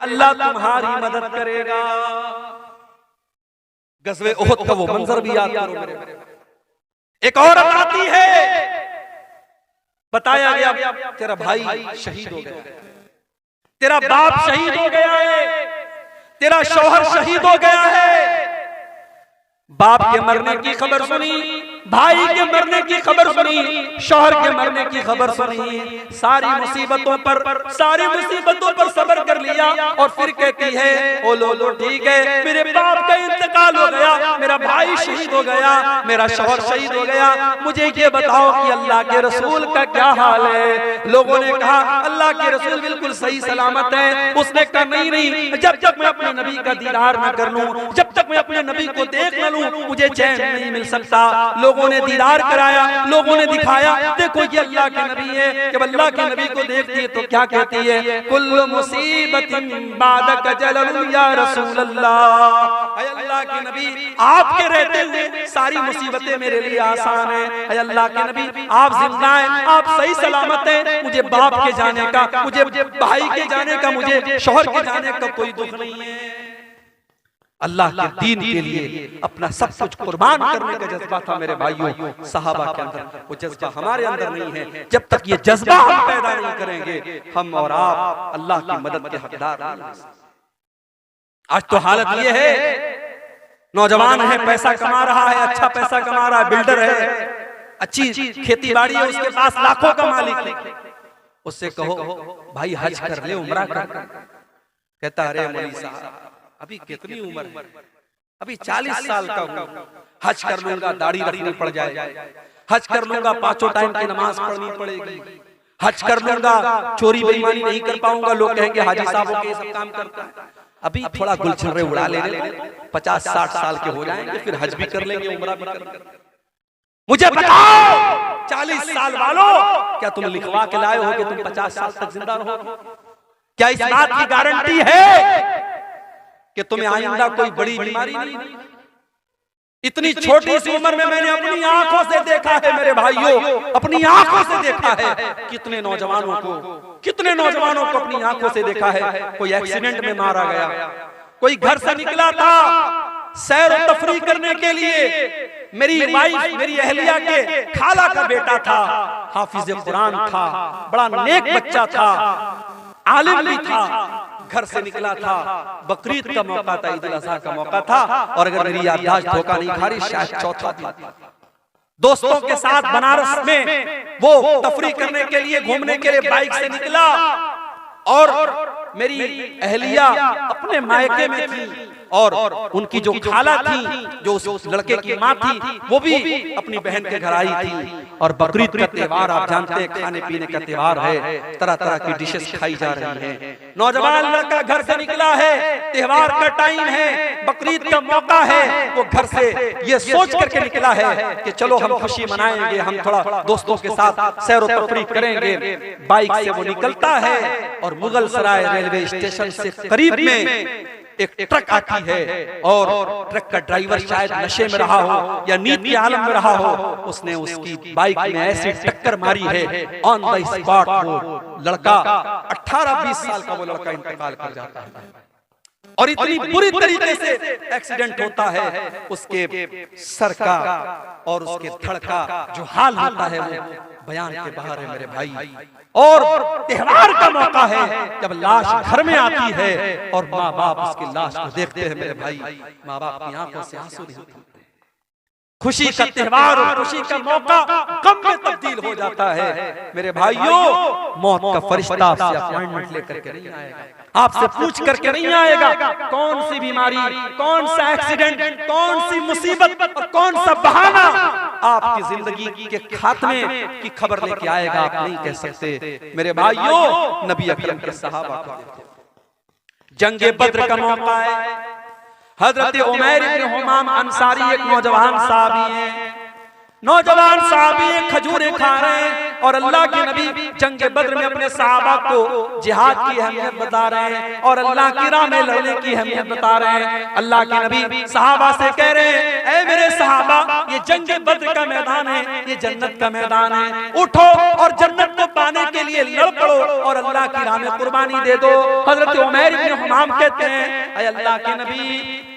अल्लाह तुम्हारी मदद करेगा। गज़वे उहद का वो मंजर भी याद करो मेरे। एक औरत आती है, बताया गया तेरा भाई शहीद हो गया, तेरा बाप शहीद हो गया है, तेरा शौहर शहीद हो गया है। बाप के मरने की खबर सुनी, भाई के मरने की खबर सुनी, शौहर के मरने की खबर सुनी, सारी मुसीबतों पर सब्र कर लिया और फिर कहती है ओ लो ठीक है, मेरे बाप का इंतकाल हो गया, मेरा भाई शहीद हो गया, मेरा शौहर शहीद हो गया, मुझे ये बताओ कि अल्लाह के रसूल का क्या हाल है। लोगों ने कहा अल्लाह के रसूल बिल्कुल सही सलामत है। उसने कहा नहीं, जब तक मैं अपने नबी का दीदार न कर लूं, जब तक मैं अपने नबी को देख न लूं, मुझे चैन नहीं मिल सकता। लोगों ने दीदार कराया, लोगों ने दिखाया, देखो ये अल्लाह के नबी है। जब अल्लाह के नबी को देखती है तो क्या कहती है, कुल्लु मुसीबतिन बादक जलल या रसूल अल्लाह। अल्लाह के नबी आपके रहते हुए सारी मुसीबतें मेरे लिए आसान है। अल्लाह के नबी आप जिंदा हैं, आप सही सलामत हैं, मुझे बाप के जाने का, मुझे भाई के जाने का, मुझे शौहर के जाने का कोई दुख नहीं है। अल्लाह के दीन के लिए अपना सब कुछ कुर्बान करने का जज्बा था मेरे भाइयों सहाबा के अंदर। वो जज्बा हमारे अंदर नहीं है। जब तक ये जज्बा हम पैदा नहीं करेंगे, हम और आप अल्लाह की मदद के हकदार नहीं। आज तो हालत ये है, नौजवान है, पैसा कमा रहा है, अच्छा पैसा कमा रहा है, बिल्डर है, अच्छी खेती बाड़ी है, उसके पास लाखों का मालिक है। उससे कहो भाई हज कर ले, उम्रा कर, कहता अरे मौलवी साहब अभी कितनी उम्र है, अभी 40 साल का हूं, हज कर लूंगा दाढ़ी रखनी पड़ जाए, हज कर लूंगा 5 टाइम की नमाज पढ़नी पड़ेगी, हज कर लूंगा चोरी बेईमानी नहीं कर पाऊंगा, लोग कहेंगे हाजी साहब के सब काम करता है। अभी थोड़ा गुलछर्रे उड़ा लेने, 50-60 साल के हो जाएंगे, फिर हज भी कर लेंगे, उम्रा भी कर लेंगे। मुझे बताओ 40 साल वालों, क्या तुम लिखवा के लाए हो कि तुम 50 साल तक जिंदा रहोगे? क्या इस बात की गारंटी है कि तुम्हें आइंदा कोई बड़ी बीमारी नहीं? इतनी छोटी सी उम्र में मैंने अपनी आंखों से देखा है मेरे भाइयों, अपनी आंखों से देखा है कितने नौजवानों को अपनी आंखों से देखा है। कोई एक्सीडेंट में मारा गया, कोई घर से निकला था सैर और तफरीह करने के लिए, मेरी वाइफ मेरी अहलिया के खाला का बेटा था, हाफिज कुरान था, बड़ा नेक बच्चा था, आलिम भी था, घर से निकला था, बकरीद का मौका था, ईद उल अज़हा का मौका था, और अगर मेरी याददाश्त धोखा नहीं खा रही शायद चौथा दिन, दोस्तों के साथ बनारस में वो तफरीह करने के लिए, घूमने के लिए बाइक से निकला, और मेरी अहलिया अपने मायके में थी, और उनकी जो खाला थी, जो उस लड़के की माँ थी, वो भी अपनी बहन के घर आई थी। और बकरीद का त्योहार आप जानते हैं, खाने पीने का त्योहार है, तरह तरह की डिशेस खाई जा रही हैं। नौजवान लड़का घर से निकला है, त्योहार का टाइम है, बकरीद का मौका है, वो घर से ये सोच करके निकला है कि चलो हम खुशी मनाएंगे, हम थोड़ा दोस्तों के साथ सैर व तफरीह करेंगे। बाइक से वो निकलता है और मुगल सराय रेलवे स्टेशन से करीब में एक ट्रक आती है, और ट्रक का ड्राइवर शायद नशे में रहा हो या नींद के आलम में रहा हो, उसने उसकी बाइक में ऐसी टक्कर मारी है, ऑन द स्पॉट वो लड़का 18-20 साल का वो लड़का इंतकाल कर जाता है। और इतनी बुरी तरीके से एक्सीडेंट होता है, उसके सर का और उसके धड़ का जो हाल होता है वो बयान के बाहर है मेरे भाई। और त्योहार का मौका है, जब लाश घर में आती है और माँ बाप उसकी लाश को देखते हैं मेरे भाई, माँ बाप की आंखों से आंसू निकलते हैं। खुशी का त्योहार और खुशी का मौका गम में तब्दील हो जाता है मेरे भाइयों। मौत का फरिश्ता आपसे अपॉइंटमेंट लेकर के नहीं आएगा, आपसे पूछ करके नहीं आएगा कौन सी बीमारी, कौन सा एक्सीडेंट, कौन सी मुसीबत और कौन सा बहाना आपकी जिंदगी के खात्मे की खबर लेके आएगा, आप नहीं कह सकते मेरे भाइयों। नबी अकरम के सहाबा को जंगे बद्र का मौका है, हजरत उमैर इब्न हुमाम अंसारी एक नौजवान साहबी हैं, नौजवान साहबी खजूरें खा रहे हैं, और अल्लाह के नबी जंग बद्र में अपने सहाबा को जिहाद की अहमियत बता रहे हैं और अल्लाह की राह में लड़ने की अहमियत बता रहे हैं। अल्लाह के नबी सहाबा से कह रहे हैं, ऐ मेरे सहाबा, ये जंग बद्र का मैदान है, ये जन्नत का मैदान है, उठो और जन्नत को पाने के लिए लड़ पड़ो और अल्लाह की राह में कुर्बानी दे दो। हजरत उमैर इब्न हुमाम कहते हैं, ऐ अल्लाह के नबी,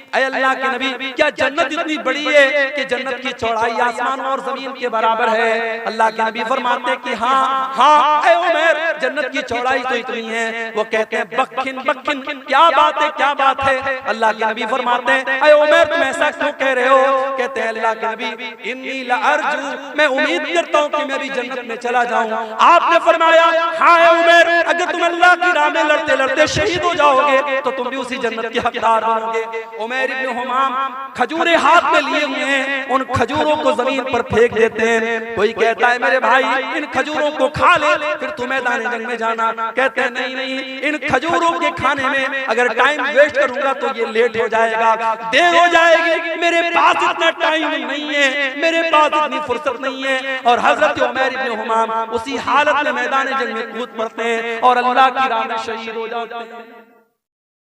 ऐ अल्लाह के नबी, क्या जन्नत इतनी बड़ी है कि जन्नत की चौड़ाई आसमान और जमीन के बराबर है? अल्लाह के नबी फरमाते हैं कि हाँ हाँ ऐ उमैर, जन्नत की चौड़ाई तो इतनी है। वो कहते हैं बखिन बखिन, क्या बात है, क्या बात है? अल्लाह के नबी फरमाते हैं, ऐ उमैर तुम ऐसा क्यों कह रहे हो? कहते हैं अल्लाह के नबी, इन्नी लअरजू, मैं उम्मीद करता हूँ कि मैं भी जन्नत में चला जाऊं। आपने फरमाया, हाँ ऐ उमैर, अगर तुम अल्लाह की राह में लड़ते लड़ते शहीद हो जाओगे तो तुम भी उसी जन्नत के हकदार बनोगे। उमैर इब्न हुमाम खजूरें हाथ में लिए हुए हैं, उन खजूरों को जमीन पर फेंक देते हैं। कोई कहता है मेरे भाई इन खजूरों को खा ले फिर तू मैदान जंग में जाना। कहते हैं नहीं नहीं, इन खजूरों के खाने में अगर टाइम वेस्ट करूंगा तो ये लेट हो जाएगा, देर हो जाएगी, मेरे पास इतना टाइम नहीं है, मेरे पास इतनी फुर्सत नहीं है। और हजरत उमैर इब्न हुमाम उसी हालत में मैदान जंग में कूद पड़ते हैं और अल्लाह की राह में शहीद हो जाते हैं।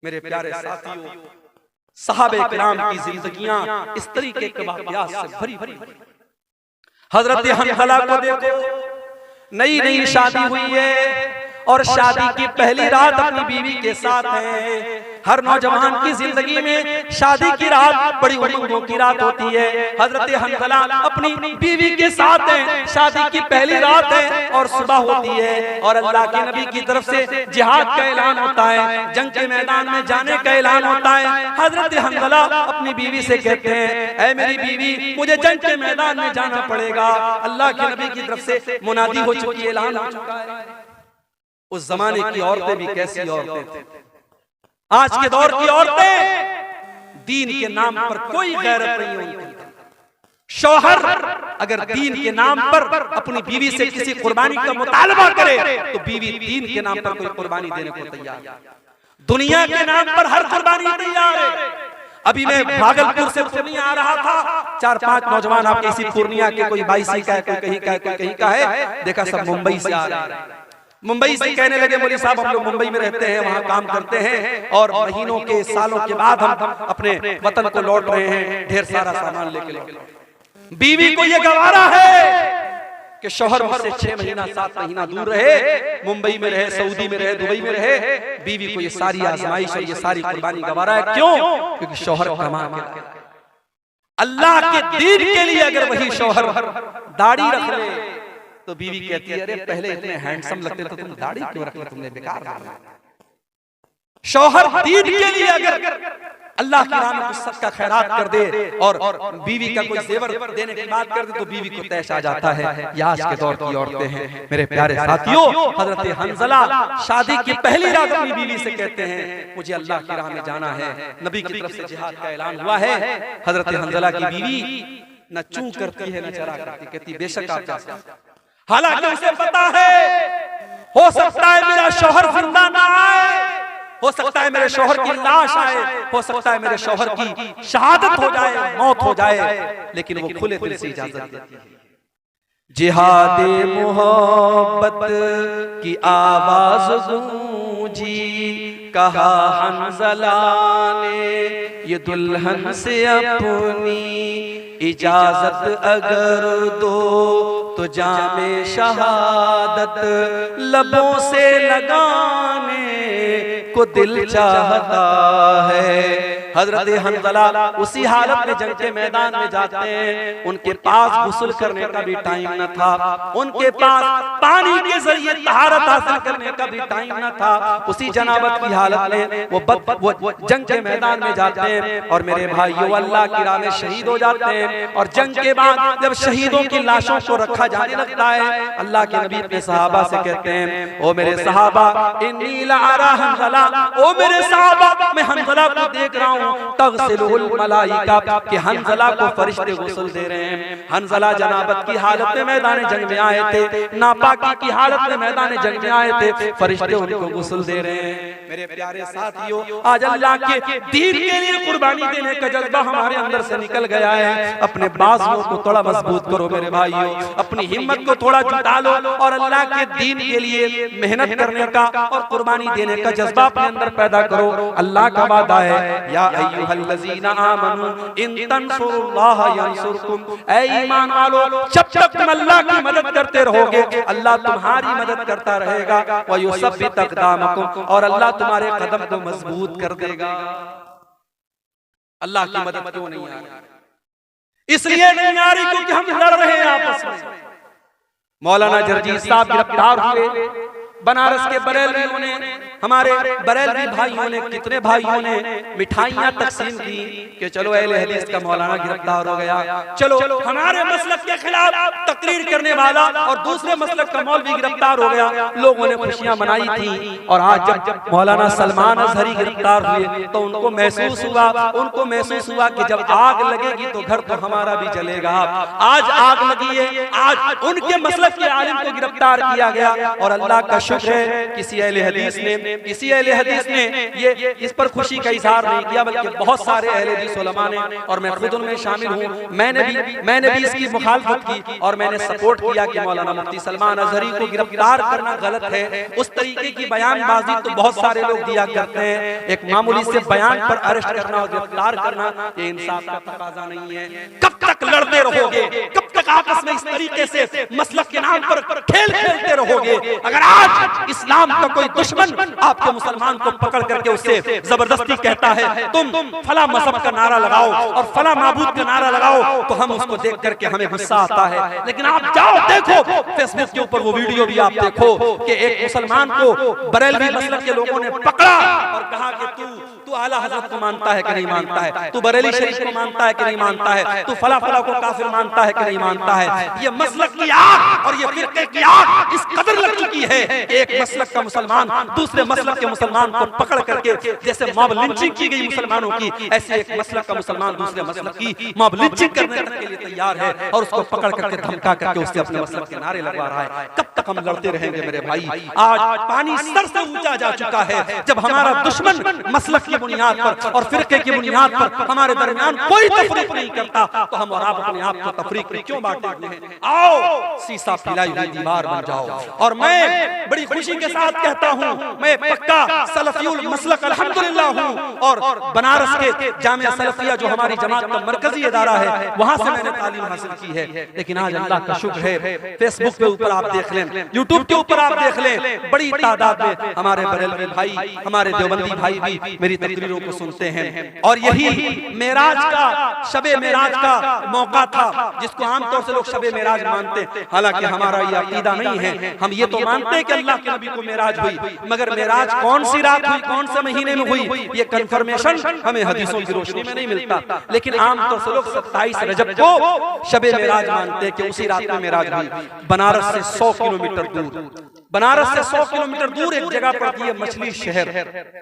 मेरे प्यारे साथियों, सहाबे किराम की जिंदगियां इस तरीके के वाक़यात से भरी भरी। हजरत हंज़ला को देखो, नई नई शादी हुई है और शादी की पहली रात अपनी बीवी के साथ है। हर नौजवान की जिंदगी में शादी की रात बड़ी उमंगों की रात होती है। हजरत हंज़ला अपनी बीवी के साथ हैं, शादी की पहली रात है और सुबह होती है और अल्लाह के नबी की तरफ से जिहाद का ऐलान होता है, जंग के मैदान में जाने का ऐलान होता है। हजरत हंज़ला अपनी बीवी से कहते हैं, ऐ मेरी बीवी, मुझे जंग के मैदान में जाना पड़ेगा। अल्लाह के नबी की तरफ से मुनादी हो चुकी है, ऐलान हो चुका है। उस जमाने की औरतें भी कैसी औरतें थी, आज के दौर की औरतें दीन के नाम पर कोई गैरत नहीं है उनकी। शौहर अगर दीन के नाम पर अपनी बीवी से किसी कुर्बानी का मुतालबा करे तो बीवी दीन के नाम पर कोई कुर्बानी देने को तैयार है। दुनिया के नाम पर हर कुर्बानी तैयार है। अभी मैं भागलपुर से पूर्णिया आ रहा था, 4-5 नौजवान आपके इसी पूर्णिया के, कोई 22 का है, कोई कहीं का है, कोई कहीं का है, देखा सब मुंबई से आ रहे हैं। मुंबई से कहने लगे, मौलवी साहब हम लोग मुंबई में रहते हैं, वहाँ काम करते हैं और महीनों के सालों के बाद हम अपने वतन को लौट रहे हैं, ढेर सारा सामान लेके। बीवी को ये गवारा है कि शौहर मुझसे 6 महीना 7 महीना दूर रहे, मुंबई में रहे, सऊदी में रहे, दुबई में रहे, बीवी को ये सारी आजमाइश और ये सारी कुर्बानी गवारा है। क्यों? क्योंकि शौहर कमा के अल्लाह के दीन के लिए अगर वही शौहर दाढ़ी रख ले तो बीवी कहती है, अरे पहले इतने हैंडसम लगते थे, तुम दाढ़ी क्यों रख ली, तुमने बेकार कर लिया। शौहर दीन के लिए अगर अल्लाह की राह में कुछ सदका खैरात कर दे और बीवी का कोई जेवर देने की बात कर दे तो बीवी को तैश आ जाता है। ये आज के दौर की औरतें हैं। मेरे प्यारे साथियों, हजरत हंज़ला शादी की पहली रात अपनी बीवी से कहते हैं, मुझे अल्लाह की राह में जाना है। नबी की तरफ से जिहाद का ऐलान हुआ है। हजरत हंज़ला की बीवी न चूं करती है न चरा करती, कहती बेशक आप जा सकते। हालांकि उसे पता है हो सकता है मेरा शौहर जिंदा ना आए, हो सकता है मेरे शौहर की लाश आए, हो सकता है मेरे शौहर की शहादत हो जाए, मौत हो जाए, लेकिन वो खुले दिल से इजाजत देती है। जिहादे मोहब्बत की आवाज गूंजी, कहा हंज़ला ने ये दुल्हन से अपनी इजाजत अगर दो तो जामे शहादत लबों से लगाने को दिल चाहता है। हजरत हंज़ला उसी हालत में जंग के मैदान में जाते हैं। उनके पास गुस्ल करने का भी टाइम न था, उनके पास पानी के जरिए तहारत हासिल करने का भी टाइम न था। उसी जनाबत की हालत में वो जंग के मैदान में जाते हैं और मेरे भाइयों अल्लाह की राह में शहीद हो जाते हैं। और जंग के बाद जब शहीदों की लाशों को रखा जाने लगता है, अल्लाह के नबी अपने सहाबा से कहते हैं, ओ मेरे सहाबा, इन्नी लअरा हंज़ला, ओ मेरे सहाबा, मैं हंज़ला को देख रहा हूँ तग़सिलुहुल मलाइका कि हंज़ला को फरिश्ते गुस्ल दे रहे हैं। हंज़ला जनाबत की हालत में मैदान जंग में आए थे, नापाकी की हालत में मैदान जंग में आए थे, फरिश्ते उनको गुस्ल दे रहे हैं। मेरे प्यारे साथियों, आज अल्लाह के दीन के लिए कुर्बानी देने का जज्बा हमारे अंदर से निकल गया है। अपने बाजुओं को थोड़ा मजबूत करो मेरे भाइयों, अपनी हिम्मत को थोड़ा जुटा लो और अल्लाह के दीन के लिए मेहनत करने का और कुर्बानी देने का जज्बा अपने अंदर पैदा करो। अल्लाह का वादा है, या अय्युहल्लज़ीना आमनू इन तंसुरुल्लाह यंसुरकुम, ऐ ईमान वालों जब तक तुम अल्लाह की मदद करते रहोगे अल्लाह तुम्हारी मदद करता रहेगा। व युसब्बित अक़दामकुम, और अल्लाह तुम्हारे कदम को मजबूत कर देगा। अल्लाह की मदद क्यों नहीं आ रही? इसलिए नहीं आ रही क्योंकि हम लड़ रहे हैं आपस में। मौलाना जरजीर साहब गिरफ्तार हुए, बनारस के बरेलवियों ने, हमारे बरेलवी भाइयों ने, कितने भाइयों ने मिठाइयां तकसीम की कि चलो अहले हदीस का मौलाना गिरफ्तार हो गया, चलो हमारे मसलक के खिलाफ तकरीर करने वाला और दूसरे मसलक का मौलवी गिरफ्तार हो गया। लोगों ने खुशियां मनाई थी। और आज जब मौलाना सलमान अजहरी गिरफ्तार हुए तो उनको महसूस हुआ कि जब आग लगेगी तो घर तो हमारा भी जलेगा। आज आग लगी है, आज उनके मसलक के आलिम को गिरफ्तार किया गया। और अल्लाह का शुक्र है, किसी अहले हदीस ने ये इस पर खुशी का इजहार नहीं किया, बल्कि बहुत सारे अहले हदीस उलमा ने, और मैं खुद उनमें शामिल हूँ, मैंने भी इसकी मुखालफत की और मैंने सपोर्ट किया कि मौलाना मुफ्ती सलमान अजहरी को गिरफ्तार करना गलत है। उस तरीके की बयानबाजी तो बहुत सारे लोग दिया करते हैं, एक मामूली से बयान पर अरेस्ट करना और गिरफ्तार करना ये इंसाफ का तकाजा नहीं है। कब तक लड़ते रहोगे? कब तक आपस में इस तरीके से मसलक के नाम पर खेल खेलते रहोगे? अगर आज इस्लाम का कोई दुश्मन आपके मुसलमान को पकड़ करके उससे जबरदस्ती कहता है तुम फला मजहब का नारा लगाओ और फला माबूद का नारा लगाओ, तो हम उसको देख करके हमें गुस्सा आता है। लेकिन आप जाओ देखो फेसबुक के ऊपर वो वीडियो भी आप देखो कि एक मुसलमान को बरेलवी मसलक के लोगों ने पकड़ा और कहा कि तू आला हजरत को मानता है कि नहीं मानता है, तू बरेली शरीफ को मानता है कि नहीं मानता है, तू फला फला को काफिर मानता है कि नहीं मानता है। ये मसलक की आग और ये फिरके की आग इस कदर लग चुकी है, एक मसलक का मुसलमान दूसरे मसलक के मुसलमान को पकड़ करके, जैसे मॉब लिंचिंग की गई मुसलमानों की, ऐसे एक मसलक का मुसलमान दूसरे मसलक की मॉब लिंचिंग करने के लिए तैयार है और उसको पकड़ करके धमका करके उससे अपने मसलक के नारे लगवा रहा है। कब तक हम लड़ते रहेंगे मेरे भाई? आज पानी सर से ऊंचा जा चुका है। जब हमारा दुश्मन मसलक की बुनियाद पर और फिरके की बुनियाद पर हमारे दरमियान कोई तफरीक नहीं करता, तो हम और आप अपने आप को तफरीक में क्यों बांटते हैं? आओ सीसा फैलाई हुई दीवार बन जाओ। और मैं बड़ी खुशी के साथ कहता हूं, मैं पक्का सलफियुल मसलक अल्हम्दुलिल्लाह हूं और बनारस के जामिया सलफिया जो हमारी जमात का मरकजी इदारा है वहां से मैंने तालीम हासिल की है। लेकिन आज अल्लाह का शुक्र है, फेसबुक के ऊपर आप देख लें, यूट्यूब के ऊपर आप देख लें, बड़ी तादाद में हमारे बरेलवी भाई, हमारे देवबंदी भाई भी मेरी तकरीरों को सुनते हैं। और यही मेराज का, शबे मेराज का मौका था, जिसको आमतौर से लोग शबे मेराज मानते हैं। हालांकि हमारा ये अकीदा नहीं है, हम ये तो मानते हैं कि अल्लाह के नबी को मेराज हुई, मगर मेराज कौन सी रात हुई, कौन से महीने में हुई, ये कंफर्मेशन हमें हदीसों की रोशनी में नहीं मिलता। लेकिन आमतौर से लोग 27 रजब को शबे मेराज मानते हैं कि उसी रात में मेराज हुई। बनारस से 100 किलोमीटर दूर, बनारस से 100 किलोमीटर दूर एक जगह पड़ती है मछली शहर,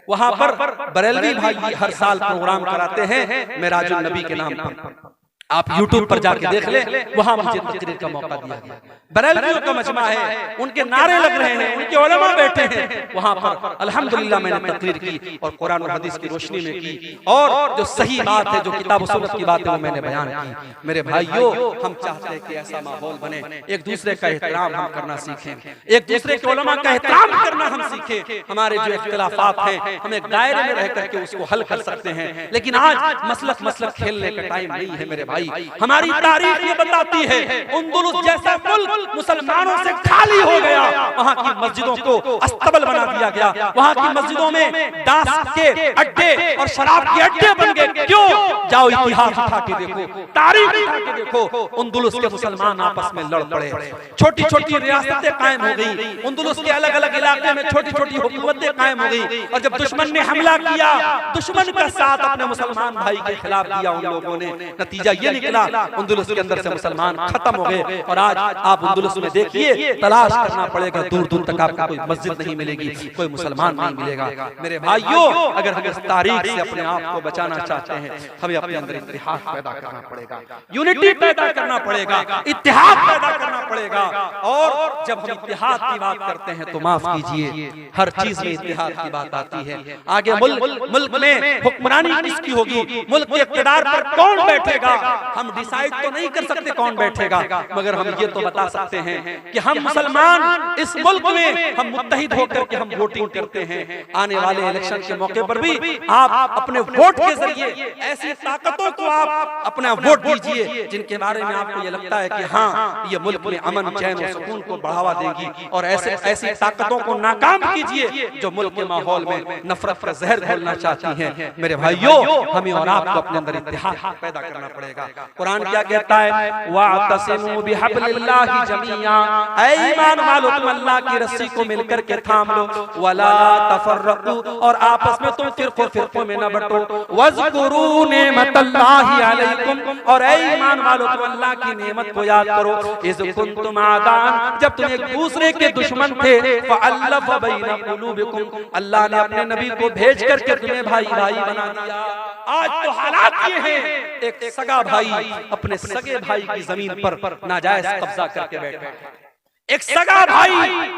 वहां पर बरेलवी भाई हर साल प्रोग्राम कराते हैं मेराजुल नबी के नाम पर। आप YouTube पर जाके देख ले, वहां मुझे तकरीर का मौका दिया गया। बरेलवियों का मजमा है, उनके नारे लग रहे हैं, उनके उलमा बैठे हैं वहां पर। अल्हम्दुलिल्लाह मैंने तकरीर की और कुरान और हदीस की रोशनी में की, और जो सही बात है, जो किताब और सुन्नत की बात है, वो मैंने बयान की। मेरे भाइयों, हम चाहते हैं कि ऐसा माहौल बने, एक दूसरे का एहतराम हम करना सीखें, एक दूसरे के उलमा का एहतराम करना हम सीखें। हमारे जो इख्तिलाफात हैं हम एक दायरे में रह करके उसको हल कर सकते हैं। लेकिन आज मसलक खेलने का टाइम नहीं है मेरे भाई। हमारी तारीख ये बताती है, अंदलुस जैसा मुल्क मुसलमानों से खाली हो गया, वहां की मस्जिदों को अस्तबल बना दिया गया, वहां की मस्जिदों में दास के अड्डे और शराब के अड्डे बन गए। क्यों? जाओ इतिहास उठा के देखो, तारीख उठा के देखो, अंदलुस के मुसलमान आपस में लड़ पड़े, छोटी छोटी रियासतें कायम हो गई, अंदलुस के अलग अलग इलाके में छोटी छोटी हुकूमतें कायम हो गई। और जब दुश्मन ने हमला किया, दुश्मन का साथ अपने मुसलमान भाई के खिलाफ दिया उन लोगों ने, नतीजा ये ये निकला अंदुलुस के अंदर से मुसलमान खत्म हो गए। और आज आप अंदुलुस में देखिए, तलाश करना पड़ेगा, दूर दूर तक आपको कोई मस्जिद नहीं मिलेगी, कोई मुसलमान नहीं मिलेगा। मेरे भाइयों, अगर हम इस तारीख से अपने आप को बचाना चाहते हैं, हमें अपने अंदर इत्तेहाद पैदा करना पड़ेगा, यूनिटी पैदा करना पड़ेगा, इत्तेहाद पैदा करना पड़ेगा। और जब हम इत्तेहाद की बात करते हैं तो माफ कीजिए, हर चीज में इत्तेहाद की बात आती है। आगे मुल्क में हुक्मरानी किसकी होगी, मुल्क के इक़्तिदार पर कौन बैठेगा, हम डिसाइड तो नहीं कर सकते कौन बैठेगा, मगर हम ये तो बता सकते हैं कि हम मुसलमान इस मुल्क में हम मुत्तहिद होकर के हम वोटिंग करते हैं। आने वाले इलेक्शन के मौके पर भी आप अपने वोट के जरिए ऐसी ताकतों को आप अपना वोट दीजिए जिनके बारे में आपको ये लगता है कि हाँ, ये मुल्क में अमन चैन और सुकून को बढ़ावा देगी। और ऐसी ताकतों को नाकाम कीजिए जो मुल्क के माहौल में नफरत का जहर घोलना चाहती हैं। मेरे भाइयों, हमें और आपको अपने अंदर इत्तेहाद पैदा करना पड़ेगा। कुरान क्या कहता है, वातसिमू बिहब्लिल्लाहि जमीआ, ऐ ईमान वालों तुम अल्लाह की रस्सी को मिलकर के थाम लो, वला तफर्रकू, और आपस में तुम फिरकों में न बंटो, वज़कुरू नेमतल्लाहि अलैकुम, और ऐ ईमान वालों तुम अल्लाह की नेमत को याद करो, इज़ कुंतुम आदान, जब तुम एक दूसरे के दुश्मन थे, फअल्लफ़ बैन क़ुलूबिकुम, अल्लाह ने अपने नबी को भेज करके तुम्हें भाई भाई बना दिया। आज तो हालात ये हैं, एक सगा भाई अपने सगे भाई की जमीन पर नाजायज कब्जा करके बैठा, एक सगा भाई,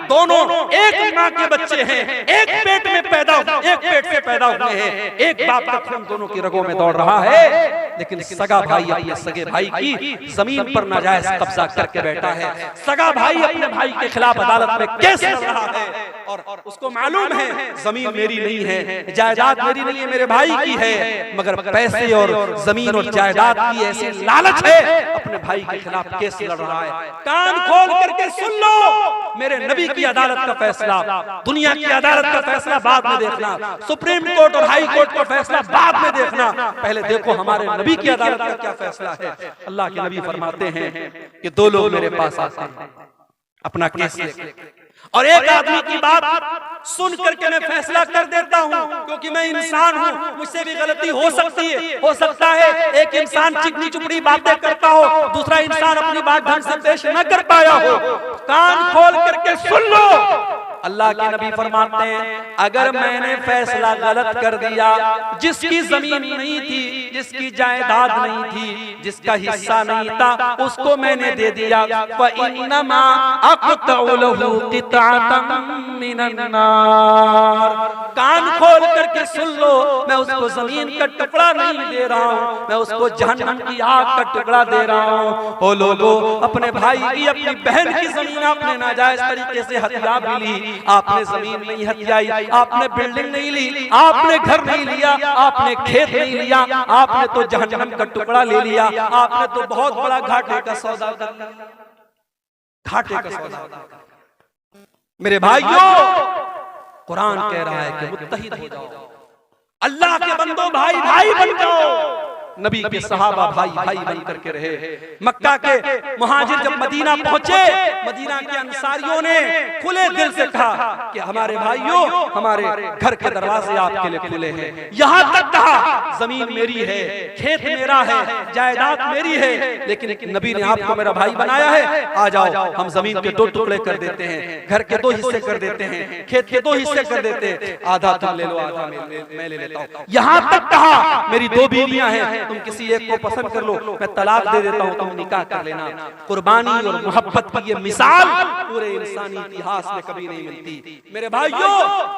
दोनों एक माँ के बच्चे हैं, एक पेट से पैदा हुए हैं, एक बाप का खून दोनों की रगों में दौड़ रहा है, लेकिन सगा भाई अपने सगे भाई की जमीन पर नाजायज कब्जा करके बैठा है। सगा भाई अपने भाई के खिलाफ अदालत में केस लड़ रहा है और उसको मालूम है जमीन मेरी नहीं है, जायदाद मेरी नहीं है, मेरे भाई की है, मगर पैसे और जमीन और जायदाद की ऐसी लालच है, अपने भाई के खिलाफ केस लड़ रहा है। कान खोल करके सुन लो, मेरे नबी की अदालत का फैसला, दुनिया की अदालत का फैसला बाद में देखना, सुप्रीम कोर्ट और हाई कोर्ट का फैसला बाद में देखना, पहले देखो हमारे नबी की अदालत का क्या फैसला है। अल्लाह के नबी फरमाते हैं कि दो लोग मेरे पास आते हैं अपना केस लेकर, और एक आदमी की बात सुन करके मैं फैसला कर देता हूँ, क्योंकि मैं इंसान हूँ, मुझसे भी गलती हो सकती है, हो सकता है एक इंसान चिकनी चुपड़ी बातें करता हो, दूसरा इंसान अपनी बात ढंग से पेश न कर पाया हो। कान खोल करके सुन लो, अल्लाह के नबी फरमाते हैं, अगर मैंने फैसला गलत कर दिया, जिसकी जमीन नहीं थी, जिसकी जायदाद नहीं थी, जिसका हिस्सा नहीं था, उसको मैंने दे दिया, फइन्नमा अक़तउ लहू क़ितअतम मिनन नार। कान खोल करके सुन लो, मैं उसको जमीन का टुकड़ा नहीं दे रहा हूँ, मैं उसको जहन्नम की आग का टुकड़ा दे रहा हूँ। ओ लोगों, अपने भाई की, अपनी बहन की जमीन आपने नाजायज तरीके से हथिया भी ली, आपने जमीन नहीं हथियाई, आपने बिल्डिंग नहीं ली, आपने घर नहीं लिया, आपने खेत नहीं लिया, आपने तो जहन्नम का टुकड़ा ले लिया, आपने तो बहुत बड़ा घाटे का सौदा कर लिया, घाटे का सौदा। मेरे भाइयों, कुरान कह रहा है कि मुत्तहिद हो जाओ, अल्लाह के बंदो भाई भाई बन जाओ। नबी के सहाबा भाई भाई बन करके रहे। मक्का के मुहाजिर जब मदीना पहुंचे, मदीना के अंसारियों ने खुले दिल से कहा कि हमारे भाइयों, हमारे घर के दरवाजे आपके लिए खुले हैं। यहाँ तक कहा जमीन मेरी है, खेत मेरा है, जायदाद मेरी है, लेकिन नबी ने आपको मेरा भाई बनाया है, आ जाओ हम जमीन के दो टुकड़े कर देते हैं, घर के दो हिस्से कर देते हैं, खेत के दो हिस्से कर देते हैं, आधा तुम ले लो, आधा मैं ले लेता हूँ। यहाँ तक कहा मेरी दो बीवियां हैं, तुम किसी एक को पसंद कर लो, मैं तलाक दे देता हूं, तुम निकाह कर लेना। कुर्बानी और मोहब्बत की ये मिसाल पूरे इंसानी इतिहास में कभी नहीं मिलती। मेरे भाइयों,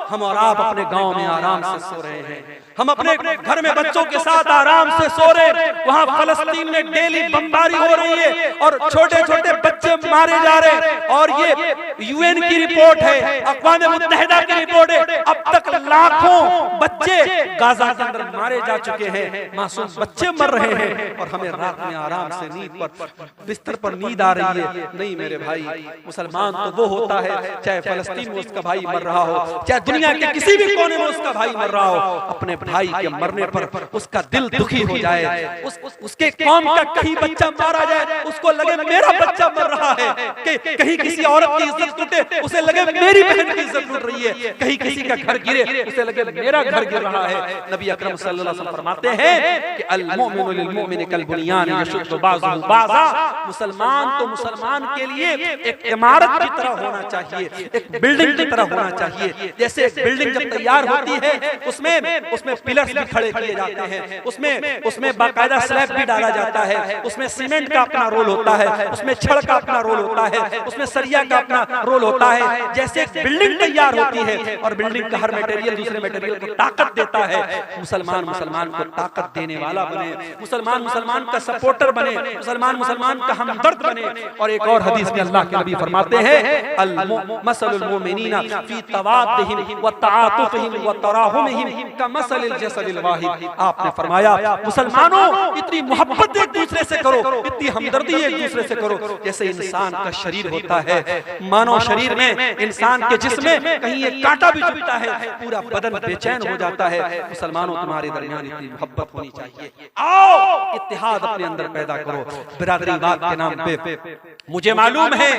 हम और आप अपने गांव में आराम से सो रहे हैं, हम अपने घर में बच्चों के साथ आराम से सो रहे, वहां फलस्तीन में डेली बमबारी हो रही है और छोटे छोटे बच्चे मारे जा रहे हैं, और ये यूएन की रिपोर्ट है, अक़वाम मुत्तहिदा की रिपोर्ट है, अब तक लाखों बच्चे गाजा के अंदर मारे जा चुके हैं, मासूम बच्चे मर रहे हैं, और हमें रात में आराम से नींद पर, बिस्तर पर नींद आ रही है। नहीं मेरे भाई, मुसलमान तो वो होता है, चाहे फलस्तीन में उसका भाई मर रहा हो, चाहे दुनिया के किसी भी कोने में उसका भाई मर रहा हो, अपने भाई के मरने पर उसका दिल दुखी हो जाए, उसके कौम का कहीं बच्चा मारा जाए, उसको लगे मेरा बच्चा मर रहा है, कि कहीं किसी औरत की इज्जत टूटे, उसे लगे मेरी बहन की इज्जत टूट रही है, कहीं किसी का घर गिरे, उसे लगे मेरा घर गिर रहा है। नबी अकरम सल्लल्लाहु अलैहि वसल्लम फरमाते हैं कि अल-मुमिनु लिल-मुमिनि कल-बुनियान यशुद्दु बाज़ुहु बाज़ा। मुसलमान तो मुसलमान के लिए एक इमारत की तरह होना चाहिए, एक बिल्डिंग की तरह होना चाहिए। जैसे एक बिल्डिंग जब तैयार होती है उसमें पिलर्स भी खड़े किए जाते हैं, उसमें बाकायदा स्लैब भी डाला जाता है, उसमें सीमेंट का अपना रोल होता है, उसमें छड़ का अपना रोल होता है, उसमें सरिया का अपना रोल होता है। जैसे एक बिल्डिंग तैयार होती है और बिल्डिंग का हर मटेरियल दूसरे मटेरियल को ताकत देता है, मुसलमान मुसलमान को ताकत देने वाला बने, मुसलमान मुसलमान का सपोर्टर बने, मुसलमान मुसलमान का हमदर्द बने। और एक और हदीस में अल्लाह के नबी फरमाते हैं अल-मसलुल मुमिनीना फी तवाद्दिहिम व तआतुफिहिम व तराहुमिहिम कमसलिल जसदिल वाहिद। आपने फरमाया मुसलमानों इतनी मोहब्बत एक दूसरे से करो, इतनी हमदर्दी एक दूसरे से करो जैसे इंसान का शरीर होता है। मानव शरीर में, इंसान के जिस्म में कहीं एक कांटा भी चुभता है पूरा बदन बेचैन हो जाता है। मुसलमानों तुम्हारे दरमियान इतनी मोहब्बत होनी चाहिए। आओ इत्तेहाद अपने अंदर पैदा करो बिरादरीवाद के नाम पे। मुझे मालूम है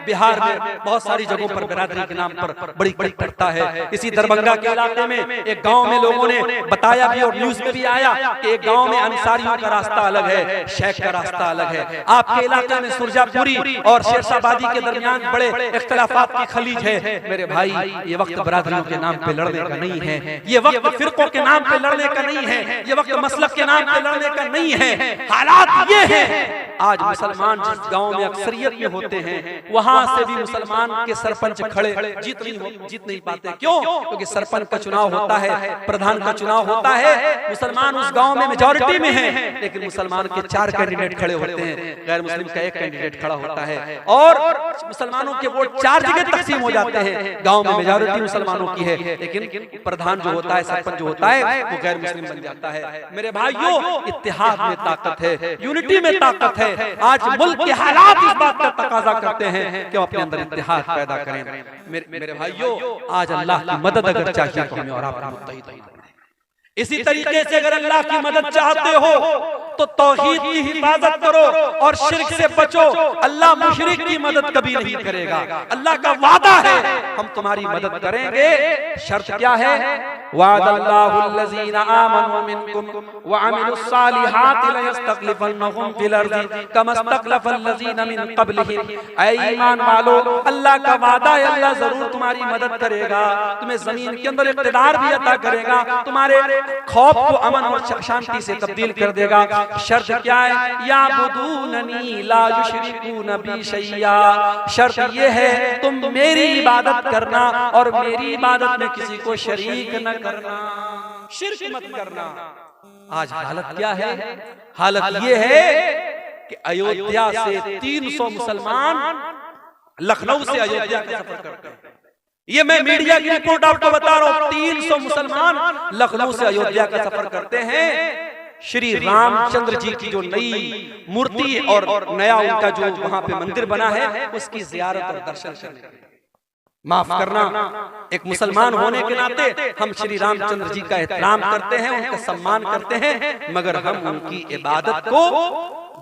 बिहार में बहुत सारी जगहों पर बिरादरी के नाम पर बड़ी कट्टरता है। इसी दरभंगा के इलाके में एक गांव में लोगों ने बताया भी और न्यूज में भी आया कि एक गांव में अंसारियों का रास्ता अलग है, शेख का रास्ता अलग है। आपके इलाके में सुरजापुरी और शेरशाहबादी के दरमियान बड़े इख्तिलाफात की खलीज है। मेरे भाई ये वक्त बिरादरियों के नाम पे लड़ने का नहीं है, ये वक्त फिरकों के नाम पे लड़ने का नहीं है, ये वक्त मसलक के नाम पे लड़ने का नहीं है। हालात ये है आज मुसलमान जिस गांव में अक्सरियत में होते हैं वहां से भी मुसलमान के सरपंच खड़े जीत नहीं पाते। क्यों? क्योंकि सरपंच का चुनाव होता है, प्रधान का चुनाव होता है, मुसलमान उस गांव में मेजॉरिटी में है, लेकिन मुसलमान के 4 कैंडिडेट खड़े होते हैं, गैर मुस्लिम का 1 कैंडिडेट खड़ा होता है और मुसलमानों के वोट 4 जगह तकसीम हो जाते हैं। गांव में मेजॉरिटी मुसलमानों की है, लेकिन प्रधान जो होता है, सरपंच जो होता है वो गैर मुस्लिम बन जाता है। मेरे भाइयों इत्तेहाद में ताकत है, यूनिटी में ताकत है। आज मुल्क के हालात इस बात का तकाजा करते हैं कि अपने अंदर इत्तेहाद पैदा करें। मेरे भाइयों आज अल्लाह की मदद अगर चाहिए तो हमें और आप मुत्तहिद होना है। इसी तरीके से अगर अल्लाह की मदद चाहते हो तो तौहीद की हिफाजत करो और शिर्क से बचो। अल्लाह मुशरिक की मदद कभी नहीं करेगा। अल्लाह का वादा है हम तुम्हारी मदद करेंगे। शर्त क्या है? वादल्लाहुल्लज़ीना आमनु मिनकुम व अमिलुस्सालिहाति लयस्तखलिफन्नहुम फिल अर्दि कमस्तखलफल्लज़ीना मिन क़ब्लिहिम। ऐ ईमान वालो अल्लाह का वादा है, अल्लाह जरूर तुम्हारी मदद करेगा, तुम्हें जमीन के अंदर इक़्तिदार भी अता करेगा, तुम्हारे खौफ को अमन और शांति से तब्दील कर देगा। शर्त क्या है? याबुदूननी ला युशरिकून बी शैया। शर्त ये है तुम मेरी इबादत करना और मेरी इबादत में किसी को शरीक न करना, शिर्क मत करना। आज हालत क्या है? हालत ये है कि अयोध्या से 300 मुसलमान लखनऊ से अयोध्या का सफर करते हैं। ये मैं मीडिया की रिपोर्ट आपको बता रहा हूं। 300 मुसलमान लखनऊ से अयोध्या का सफर करते हैं श्री रामचंद्र जी की जो नई मूर्ति और नया उनका जो वहां पे मंदिर बना है उसकी जियारत और दर्शन करने के लिए। माफ करना, एक मुसलमान होने के नाते हम श्री रामचंद्र जी का एहतराम करते हैं, उनका सम्मान करते हैं, मगर हम उनकी इबादत को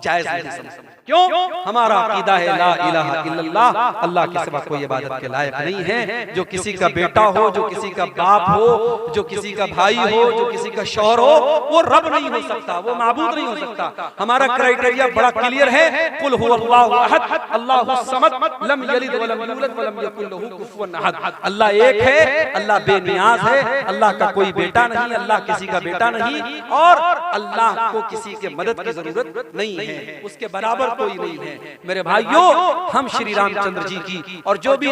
जायज नहीं समझते। क्यों? हमारा अकीदा है ला इलाहा इल्लल्लाह, अल्लाह के सिवा कोई इबादत के लायक नहीं है। जो किसी का बेटा हो, जो किसी का बाप हो, जो किसी का भाई हो, जो किसी का शौहर हो, वो रब नहीं हो सकता, वो माबूद नहीं हो सकता। हमारा क्राइटेरिया बड़ा क्लियर है, कुल हुवल्लाहु अहद अल्लाहुस समद लम यलिद वलम यूलद वलम यकुल लहू कुफुवन अहद। अल्लाह एक है, अल्लाह बेनियाज है, अल्लाह का कोई बेटा नहीं, अल्लाह किसी का बेटा नहीं और अल्लाह को किसी के मदद की जरूरत नहीं है, उसके बराबर कोई नहीं है। मेरे भाइयों हम श्री रामचंद्र जी की और जो भी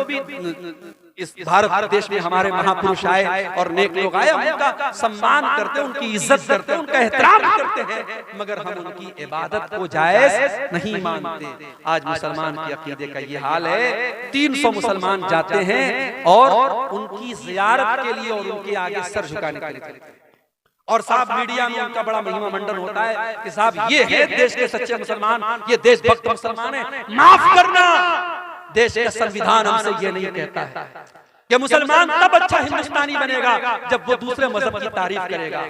इस भारत देश में हमारे महापुरुष आए और नेक लोग आए, उनका सम्मान करते हैं, उनकी इज्जत करते हैं, उनका एहतराम करते हैं, मगर हम उनकी इबादत को जायज नहीं मानते। आज मुसलमान के अकीदे का ये हाल है। 300 मुसलमान जाते हैं और उनकी ज़ियारत के लिए और उनके आगे सर झुकाने के लिए, और साहब मीडिया में उनका बड़ा महिमा मंडन होता है कि साहब ये है देश के सच्चे मुसलमान, ये देशभक्त मुसलमान है। माफ करना, देश का संविधान हमसे ये नहीं कहता है कि मुसलमान तब अच्छा हिंदुस्तानी बनेगा जब वो दूसरे मजहब की तारीफ करेगा।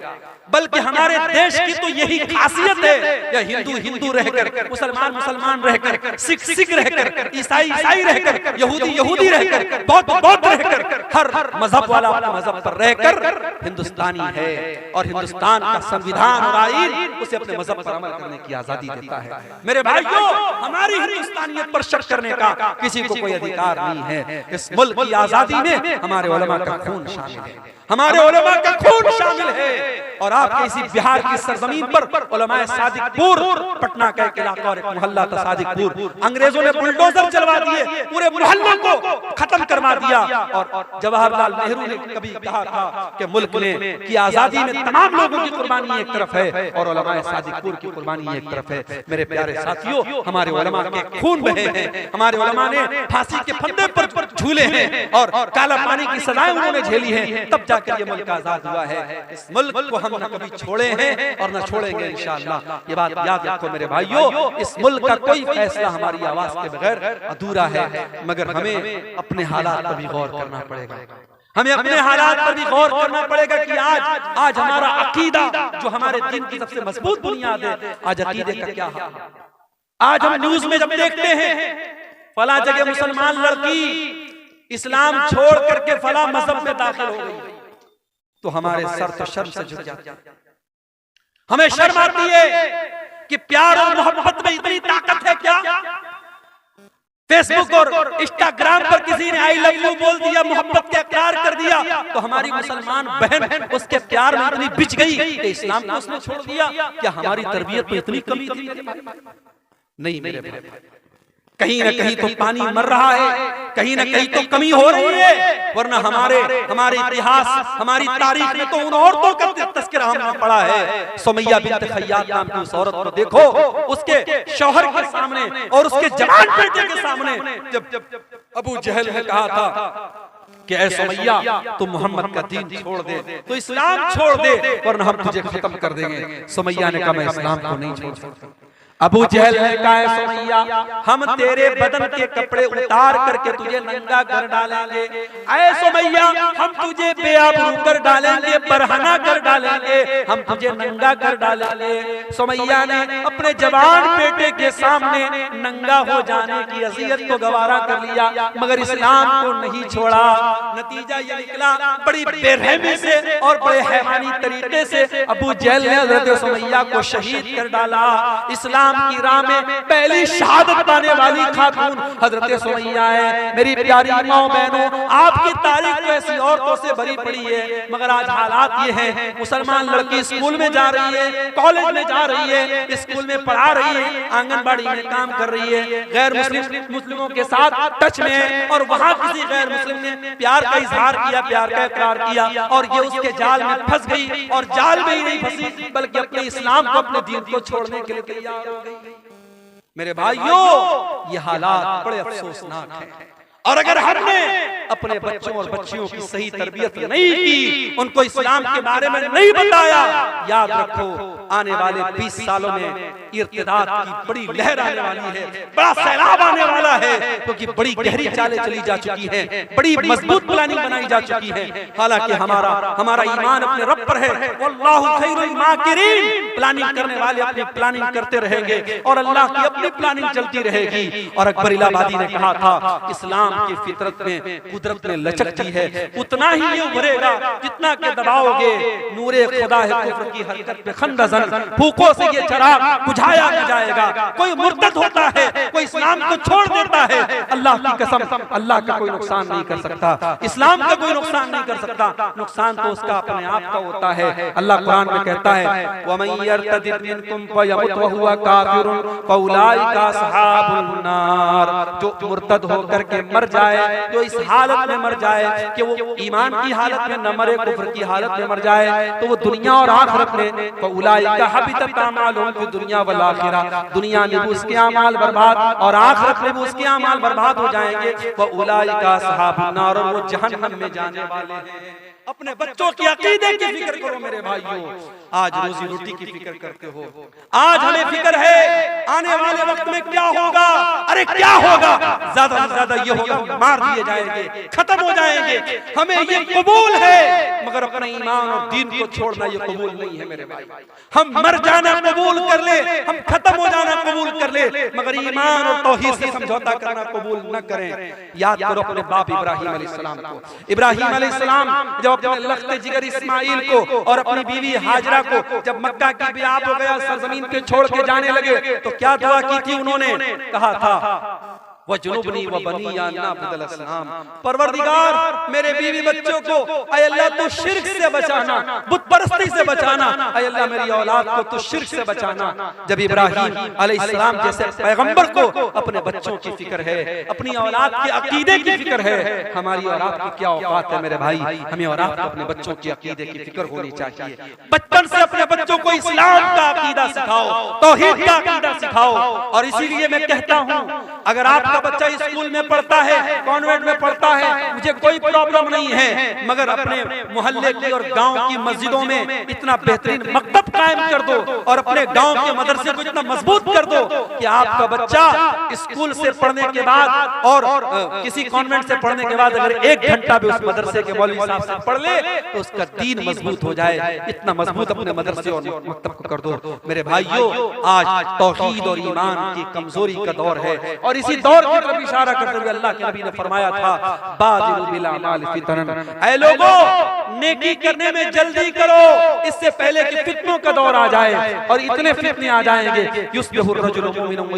बल्कि हमारे देश की तो यही खासियत है, या हिंदू हिंदू रहकर, मुसलमान मुसलमान रहकर, सिख सिख रहकर, ईसाई ईसाई रहकर, यहूदी यहूदी रहकर, बौद्ध बौद्ध रहकर, हर मजहब वाला अपने मजहब पर रहकर हिंदुस्तानी है। और हिंदुस्तान का संविधान और आईन उसे अपने मजहब पर अमल करने की आजादी देता है। मेरे भाइयों, हमारी हिंदुस्तानियत पर शक करने का किसी को कोई अधिकार नहीं है। इस मुल्क की आजादी में हमारे उलमा का खून शामिल है, हमारे उलमा का खून शामिल है। और आपके इसी बिहार की सरजमीन पर उलमाए सादिकपुर, पटना का एक इलाका और एक मोहल्ला था सादिकपुर, अंग्रेजों ने बुलडोजर चलवा दिए, पूरे मोहल्ले को खत्म करवा दिया। और जवाहरलाल नेहरू ने कभी कहा था कि मुल्क में की आजादी में तमाम लोगों की कुर्बानी एक तरफ है और उलमाए सादिकपुर की कुर्बानी एक तरफ है। मेरे प्यारे साथियों, हमारे उलमा के खून बहे हैं, हमारे उलमा ने फांसी के फंदे पर झूले हैं और काला पानी की सजाएं उन्होंने झेली हैं, तब जाकर ये मुल्क आजाद हुआ है। इस मुल्क को हम न कभी छोड़े हैं और न छोड़ेंगे इंशाअल्लाह। ये बात याद रखो मेरे भाइयों, इस मुल्क का कोई फैसला हमारी आवाज के बगैर अधूरा है। मगर हमें अपने हालात पर भी गौर करना पड़ेगा, हमें अपने हालात पर भी गौर करना पड़ेगा कि आज हमारा अकीदा जो हमारे दीन की सबसे मजबूत बुनियाद है, आज अकीदे का क्या हाल है। आज हम न्यूज में जब देखते हैं फला जगह मुसलमान लड़की इस्लाम छोड़ करके फला मजहब में दाखिल हो गई, तो हमारे सर तो शर्म से झुक जाते हैं। हमें शर्म आती है कि प्यार और मोहब्बत में इतनी ताकत है क्या। फेसबुक और इंस्टाग्राम पर किसी ने आई लव यू बोल दिया, मोहब्बत का इकरार कर दिया, तो हमारी मुसलमान बहन उसके प्यार में इतनी बिछ गई कि इस्लाम को उसने छोड़ दिया। क्या हमारी तरबियत में इतनी कमी थी? नहीं मेरे भाई, कहीं न कहीं तो पानी मर रहा है, कहीं न कहीं तो कमी हो रही है। वरना हमारे इतिहास, हमारी तारीख में तो उन औरतों का तस्करा हमने पढ़ा है। सुमैया बिन्त खय्यात नाम की उस औरत को देखो, उसके शौहर के सामने और उसके जवान बेटे के सामने जब अबू जहल ने कहा था कि ऐ सुमैया तुम मोहम्मद का दीन छोड़ दे, तो इस्लाम छोड़ दे वरना हम तुझे खत्म कर देंगे। सुमैया ने कहा मैं इस्लाम को नहीं छोड़ सकता। अबू जहल ने कहा सुमैया हम तेरे बदन के कपड़े उतार करके तुझे नंगा कर डालेंगे, ऐ सुमैया हम तुझे बेआबरू कर डालेंगे, बरहना कर डालेंगे, हम तुझे नंगा कर डालेंगे। सुमैया ने अपने जवान बेटे के सामने नंगा हो जाने की अज़ियत को गवारा कर लिया, मगर इस्लाम को नहीं छोड़ा। नतीजा ये निकला, बड़ी बेरहमी से और बड़े हैवानी तरीके से अबू जहल ने हज़रत सुमैया को शहीद कर डाला। इस्लाम की राह में पहली शहादत पाने वाली खातून हजरत सुमैया है। मेरी प्यारी माओ बहनों, आपकी तारीख तो ऐसी औरतों से भरी पड़ी है, मगर आज हालात ये हैं, मुसलमान लड़की स्कूल में जा रही है, कॉलेज में जा रही है, स्कूल में पढ़ा रही है, आंगनबाड़ी में काम कर रही है, गैर मुस्लिमों के साथ टच में है, और वहां किसी गैर मुस्लिम ने प्यार का इजहार किया, प्यार का इकरार किया, और ये उसके जाल में फंस गई। और जाल में ही नहीं फंसी बल्कि अपने इस्लाम को, अपने दीन को छोड़ने के लिए तैयार हो गई। मेरे भाइयों, ये हालात बड़े अफसोसनाक हैं। और अगर हमने अपने बच्चों और बच्चियों की सही तरबियत नहीं की, उनको इस्लाम के बारे में नहीं बताया, याद रखो आने वाले 20 सालों में इर्तिदाद की बड़ी लहर आने वाली है, बड़ा सैलाब आने वाला है, क्योंकि बड़ी गहरी चालें चली जा चुकी हैं, बड़ी मजबूत प्लानिंग बनाई जा चुकी है। हालांकि हमारा ईमान अपने रब पर है, वल्लाहु खैरुल माकिरीन। प्लानिंग करने वाले अपनी प्लानिंग करते रहेंगे और अल्लाह की अपनी प्लानिंग चलती रहेगी। और अकबर इलाहाबादी ने कहा था, इस्लाम की फितरत में, कुदरत में लचक दी है, उतना ही ये उभरेगा जितना के दबाओगे। नूरे खुदा है कुफ्र की हरकत पे खंदजन, फूकों से ये चिराग बुझाया न जाएगा। कोई मुर्तद होता है, कोई इस्लाम को छोड़ देता है, अल्लाह की कसम अल्लाह का कोई नुकसान नहीं कर सकता, इस्लाम का कोई नुकसान नहीं कर सकता। नुकसान तो उसका अपने आप का होता है। अल्लाह कुरान में कहता है, वमन यर्तदिद मिनकुम फयमुत वहुवा काफिरुन फउलाइका अस्हाबुन नार। जो मुर्तद होकर के मर जाए, जो इस हालत में मर जाए कि वो ईमान की हालत में न मरे, कुफ्र की हालत में मर जाए, तो वो दुनिया और आखिरत में फउलाइका हबितत अमालुहुम फी दुनिया वल आखिरह, दुनिया में भी उसके अमाल बर्बाद और आखिरत में भी उसके अमाल बर्बाद हो जाएंगे। फउलाइका अस्हाबुन नार, वो जहन्नम में जाने वाले हैं। अपने बच्चों के अकीदे की फिक्र करो मेरे भाइयों। आज रोजी रोटी की फिक्र करते हो, आज हमें फिक्र है आने वाले वक्त में क्या होगा। अरे क्या होगा, ज्यादा से ज्यादा ये होगा मार दिए जाएंगे, खत्म खत्म हो जाएंगे, हमें ये कबूल है, मगर अपने ईमान और दीन को छोड़ना ये कबूल नहीं है मेरे भाई। हम मर जाना कबूल कर ले, हम खत्म हो जाना कबूल कर ले, मगर ईमान और तौहीद से समझौता करना कबूल न करें। याद करो अपने बाप इब्राहिम अलैहिस्सलाम को। इब्राहिम अलैहिस्सलाम जब अपने लख्ते जिगर इस्माइल को और अपनी बीवी हाजरा को जब मक्का की बियात हो गया, सरजमीन पे छोड़ के जाने लगे, तो क्या दुआ की थी उन्होंने? कहा था वजुनुबनी व बनी या नाबुदल असनाम, परवरदिगार मेरे बीवी बच्चों को ऐ अल्लाह तू शिर्क से बचाना, बुत परस्ती से बचाना, ऐ अल्लाह मेरी औलाद को तू शिर्क से बचाना। जब इब्राहिम अलैहिस्सलाम जैसे पैगंबर को अपने बच्चों की फिक्र है, अपनी औलाद के अकीदे की फिक्र है, हमारी औलाद की क्या औकात है मेरे भाई? हमें औलाद को अपने बच्चों की अकीदे की फिक्र होनी चाहिए। बचपन से अपने बच्चों को इस्लाम का अकीदा सिखाओ, तौहीद का अकीदा सिखाओ। और इसीलिए मैं कहता हूं, अगर आप का बच्चा स्कूल में पढ़ता है, कॉन्वेंट में पढ़ता है, मुझे कोई प्रॉब्लम नहीं है, मगर अपने मोहल्ले की और गांव की मस्जिदों में इतना बेहतरीन मकतब कायम कर दो और अपने गांव के मदरसे को इतना मजबूत कर दो कि आपका बच्चा स्कूल से पढ़ने के बाद और किसी कॉन्वेंट से पढ़ने के बाद अगर 1 घंटा भी उस मदरसे के मौलवी साहब से पढ़ ले तो उसका दीन मजबूत हो जाए। इतना मजबूत अपने मदरसे और मकतब को कर दो। मेरे भाइयों, आज तौहीद और ईमान की कमजोरी का दौर है और इसी दौर की तरफ इशारा करते हुए अल्लाह के नबी ने फरमाया था, बादिरु बिल अमाल फितनन, ऐ लोगों नेकी करने में जल्दी करो, इससे पहले कि फितनों का दौर आ जाए। और इतने फितने आ जाएंगे, युस्बिहुर रजुलु मुमिनन व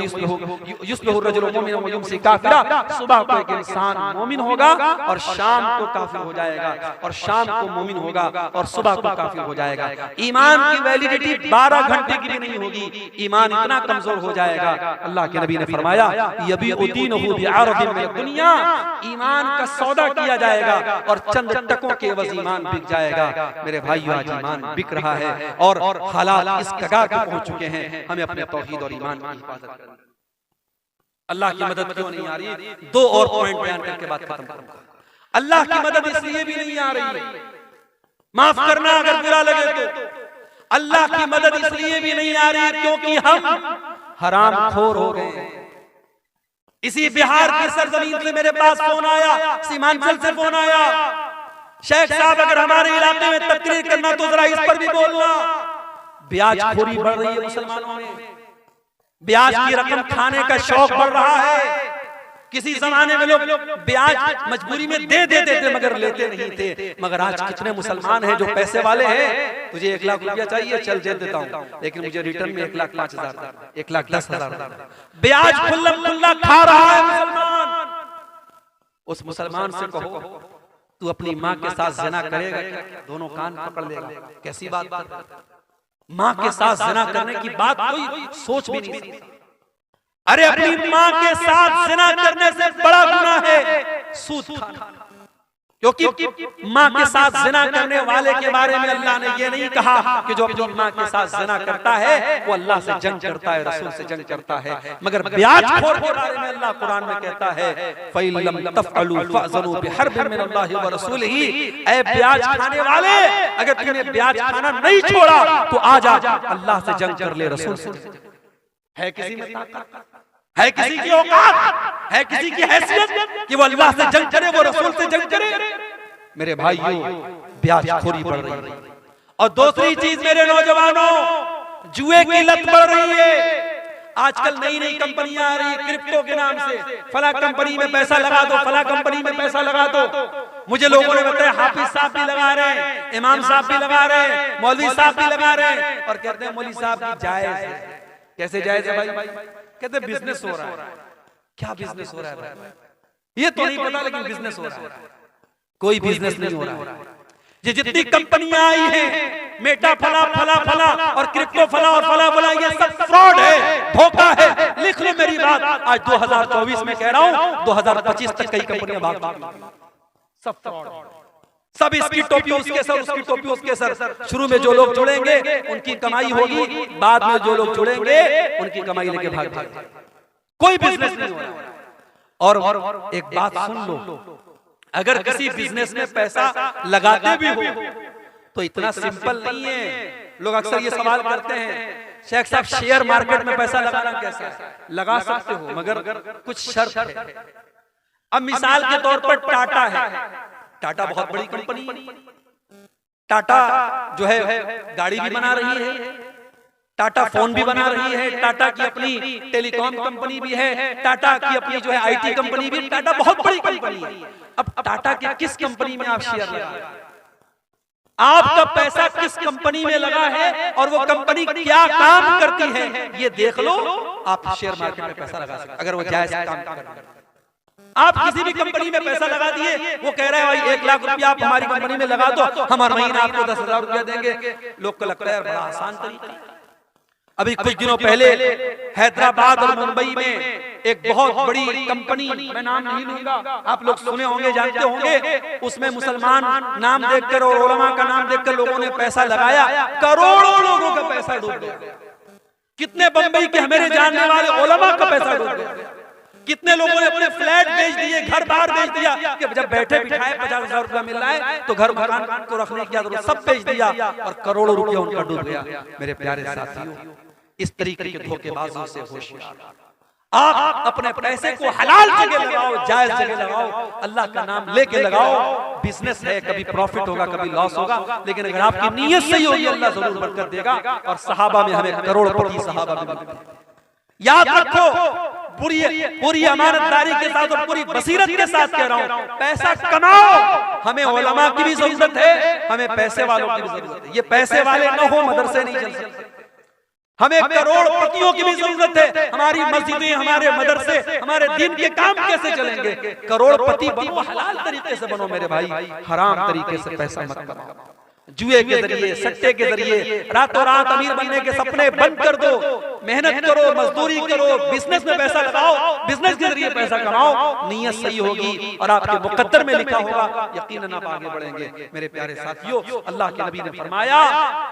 युस्बिहुर रजुलु मुमिनन व युमसी काफिरा, सुबह को एक इंसान मोमिन होगा और शाम को काफिर हो जाएगा, और शाम को मोमिन होगा और सुबह को काफिर हो जाएगा। ईमान की वैलिडिटी 12 घंटे की भी नहीं होगी, ईमान इतना कमजोर हो जाएगा। अल्लाह के नबी ने फरमाया, दुनिया, ईमान का सौदा किया जाएगा और चंद टकों के एवज ईमान बिक जाएगा। मेरे भाइयों, आज ईमान बिक रहा है और हालात इस कगार पर पहुंच चुके हैं। हमें अपने तौहीद और ईमान की हिफाजत करनी। अल्लाह की मदद क्यों नहीं आ रही? 2 और पॉइंट बयान करके बात खत्म करूंगा। अल्लाह की मदद इसलिए भी नहीं आ रही, माफ करना अगर बुरा लगे तो, अल्लाह की मदद इसलिए भी नहीं आ रही क्योंकि हम हरामखोर हो गए। इसी बिहार की सरजमीन से मेरे पास फोन आया, सीमांचल से फोन आया, शेख साहब अगर हमारे इलाके में तकरीर करना तो जरा इस पर भी बोलना। ब्याजखोरी बढ़ रही है मुसलमानों में, ब्याज की रकम खाने का शौक बढ़ रहा है। किसी जमाने में लोग ब्याज मजबूरी में दे देते थे मगर लेते नहीं थे, मगर आज कितने मुसलमान हैं जो पैसे वाले हैं, तुझे 1 लाख रुपया चाहिए, चल दे देता हूं, लेकिन मुझे रिटर्न में 1,05,000, 1,10,000 ब्याज खुल्ला खा रहा है मुसलमान। उस मुसलमान से कहो तू अपनी माँ के साथ ज़िना करेगा क्या? दोनों कान पकड़ लेगा। कैसी बात? माँ के साथ ज़िना करने की बात कोई सोच भी नहीं सकता। अरे अपनी माँ के साथ ज़िना करने से बड़ा गुनाह है सूद खाना, क्योंकि माँ के साथ ज़िना करने वाले के बारे में अल्लाह ने ये नहीं कहा कि जो अपनी माँ के साथ ज़िना करता है वो अल्लाह से जंग करता है, रसूल से जंग करता है। मगर ब्याजखोर के बारे में अल्लाह कुरान में कहता है, फ़इल्लम तफ़अलू फ़अज़नु बिहर्बिन मिनल्लाहि व रसूलिही, ऐ ब्याज खाने वाले अगर तूने ब्याज खाना नहीं छोड़ा तो आजा अल्लाह से जंग कर ले, रसूल से। है किसी में ताकत? है किसी की औकात? है किसी की हैसियत कि वो अल्लाह से जंग करे, वो रसूल से जंग करे? मेरे भाइयों, ब्याजखोरी बढ़ रही है। और दूसरी चीज मेरे नौजवानों, जुए की लत बढ़ रही है। आजकल नई नई कंपनियां आ रही है क्रिप्टो के नाम से, फला कंपनी में पैसा लगा दो, फला कंपनी में पैसा लगा दो। मुझे लोगों ने बताया हाफिज साहब भी लगा रहे हैं, इमाम साहब भी लगा रहे हैं, मौलवी साहब भी लगा रहे हैं, और कहते हैं मौलवी साहब की जायज है। कैसे जायज है भाई? कहते बिजनेस हो रहा है। क्या बिजनेस हो रहा है भाई? ये तो नहीं पता, लेकिन बिजनेस हो रहा है। कोई बिजनेस नहीं हो रहा है। ये जितनी कंपनियां आई हैं, मेटा फला फला फला और क्रिप्टो फला और फला फला, ये सब फ्रॉड है, धोखा है। लिख लो मेरी बात, आज 2024 में कह रहा हूं, 2025 तक कई कंपनियां भाग चुकी, सब फ्रॉड, सब इसकी टोपी उसके सर, उसकी टोपी उसके सर। शुरू में जो लोग जुड़ेंगे उनकी कमाई होगी, बाद में जो लोग जुड़ेंगे उनकी कमाई लेके भाग जाएंगे। कोई बिजनेस नहीं हो रहा। और एक बात सुन लो, अगर किसी बिजनेस में पैसा लगाते भी हो तो इतना सिंपल नहीं है। लोग अक्सर ये सवाल करते हैं, शेख साहब शेयर मार्केट में पैसा लगाना कैसा है? लगा सकते हो, मगर कुछ शर्त है। अब मिसाल के तौर पर टाटा है, टाटा बहुत बड़ी कंपनी है। टाटा जो है गाड़ी भी बना रही है, टाटा फोन भी बना रही है, टाटा की अपनी टेलीकॉम कंपनी भी है, टाटा की अपनी जो है आईटी कंपनी भी, टाटा बहुत बड़ी कंपनी है। अब टाटा के किस कंपनी में आप शेयर लगाए, आपका पैसा किस कंपनी में लगा है और वो कंपनी क्या काम करती है, ये देख लो, आप शेयर मार्केट में पैसा लगा सकते अगर वो जायज काम कर। आप किसी भी कंपनी में पैसा लगा दिए, वो कह रहा है भाई 1 लाख रुपया आप हमारी कंपनी में लगा दो, हम हर महीने आपको 10,000 रुपया देंगे। लोग को लगता है बड़ा आसान तरीका। अभी कुछ दिनों पहले हैदराबाद और मुंबई में एक बहुत बड़ी कंपनी, मैं नाम नहीं लूंगा, आप लोग सुने होंगे, जानते होंगे, उसमें मुसलमान नाम देखकर और उलमा का नाम देखकर लोगों ने पैसा लगाया, करोड़ों लोगों का पैसा डूब गया। कितने बंबई के हमारे जानने वाले उलमा का पैसा डूब गया। कितने लोगों ने अपने फ्लैट बेच दिए, घर बार बेच दिया कि जब बैठे बिठाए 50,000 रुपया मिल रहा है तो घर मकान को रखने की जरूरत, सब बेच दिया और करोड़ों रुपया उनका डूब गया। मेरे प्यारे साथियों, इस तरीके के धोखेबाजों से होशियार। आप अपने पैसे को हलाल जगह लगाओ, जायज जगह लगाओ, अल्लाह का नाम लेके लगाओ। बिजनेस है, कभी प्रॉफिट होगा कभी लॉस होगा, लेकिन अगर आपकी नीयत सही होगी अल्लाह जरूर बरकत देगा। और सहाबा में हमें करोड़पति सहाबा मिले। याद रखो, पूरी अमानतदारी के साथ और पूरी बसीरत के साथ कह रहा हूं, पैसा कमाओ। हमें उलमा की भी जरूरत है, हमें पैसे वालों की भी जरूरत है। ये पैसे वाले न हो मदरसे नहीं चल सकते। हमें करोड़पतियों की भी जरूरत है। हमारी मस्जिदें, हमारे मदरसे, हमारे दिन के काम कैसे चलेंगे? करोड़पति बनो, हलाल तरीके से बनो मेरे भाई, हराम तरीके से पैसा मत कमाओ। जुए के जरिए, सट्टे के जरिए रातों रात अमीर बनने के सपने बंद कर दो। मेहनत करो, मजदूरी करो, बिजनेस में पैसा लगाओ, बिजनेस के जरिए पैसा कमाओ। नीयत सही होगी और आपके मुकद्दर में लिखा होगा, यकीनन आप आगे बढ़ेंगे। मेरे प्यारे साथियों, अल्लाह के नबी ने फरमाया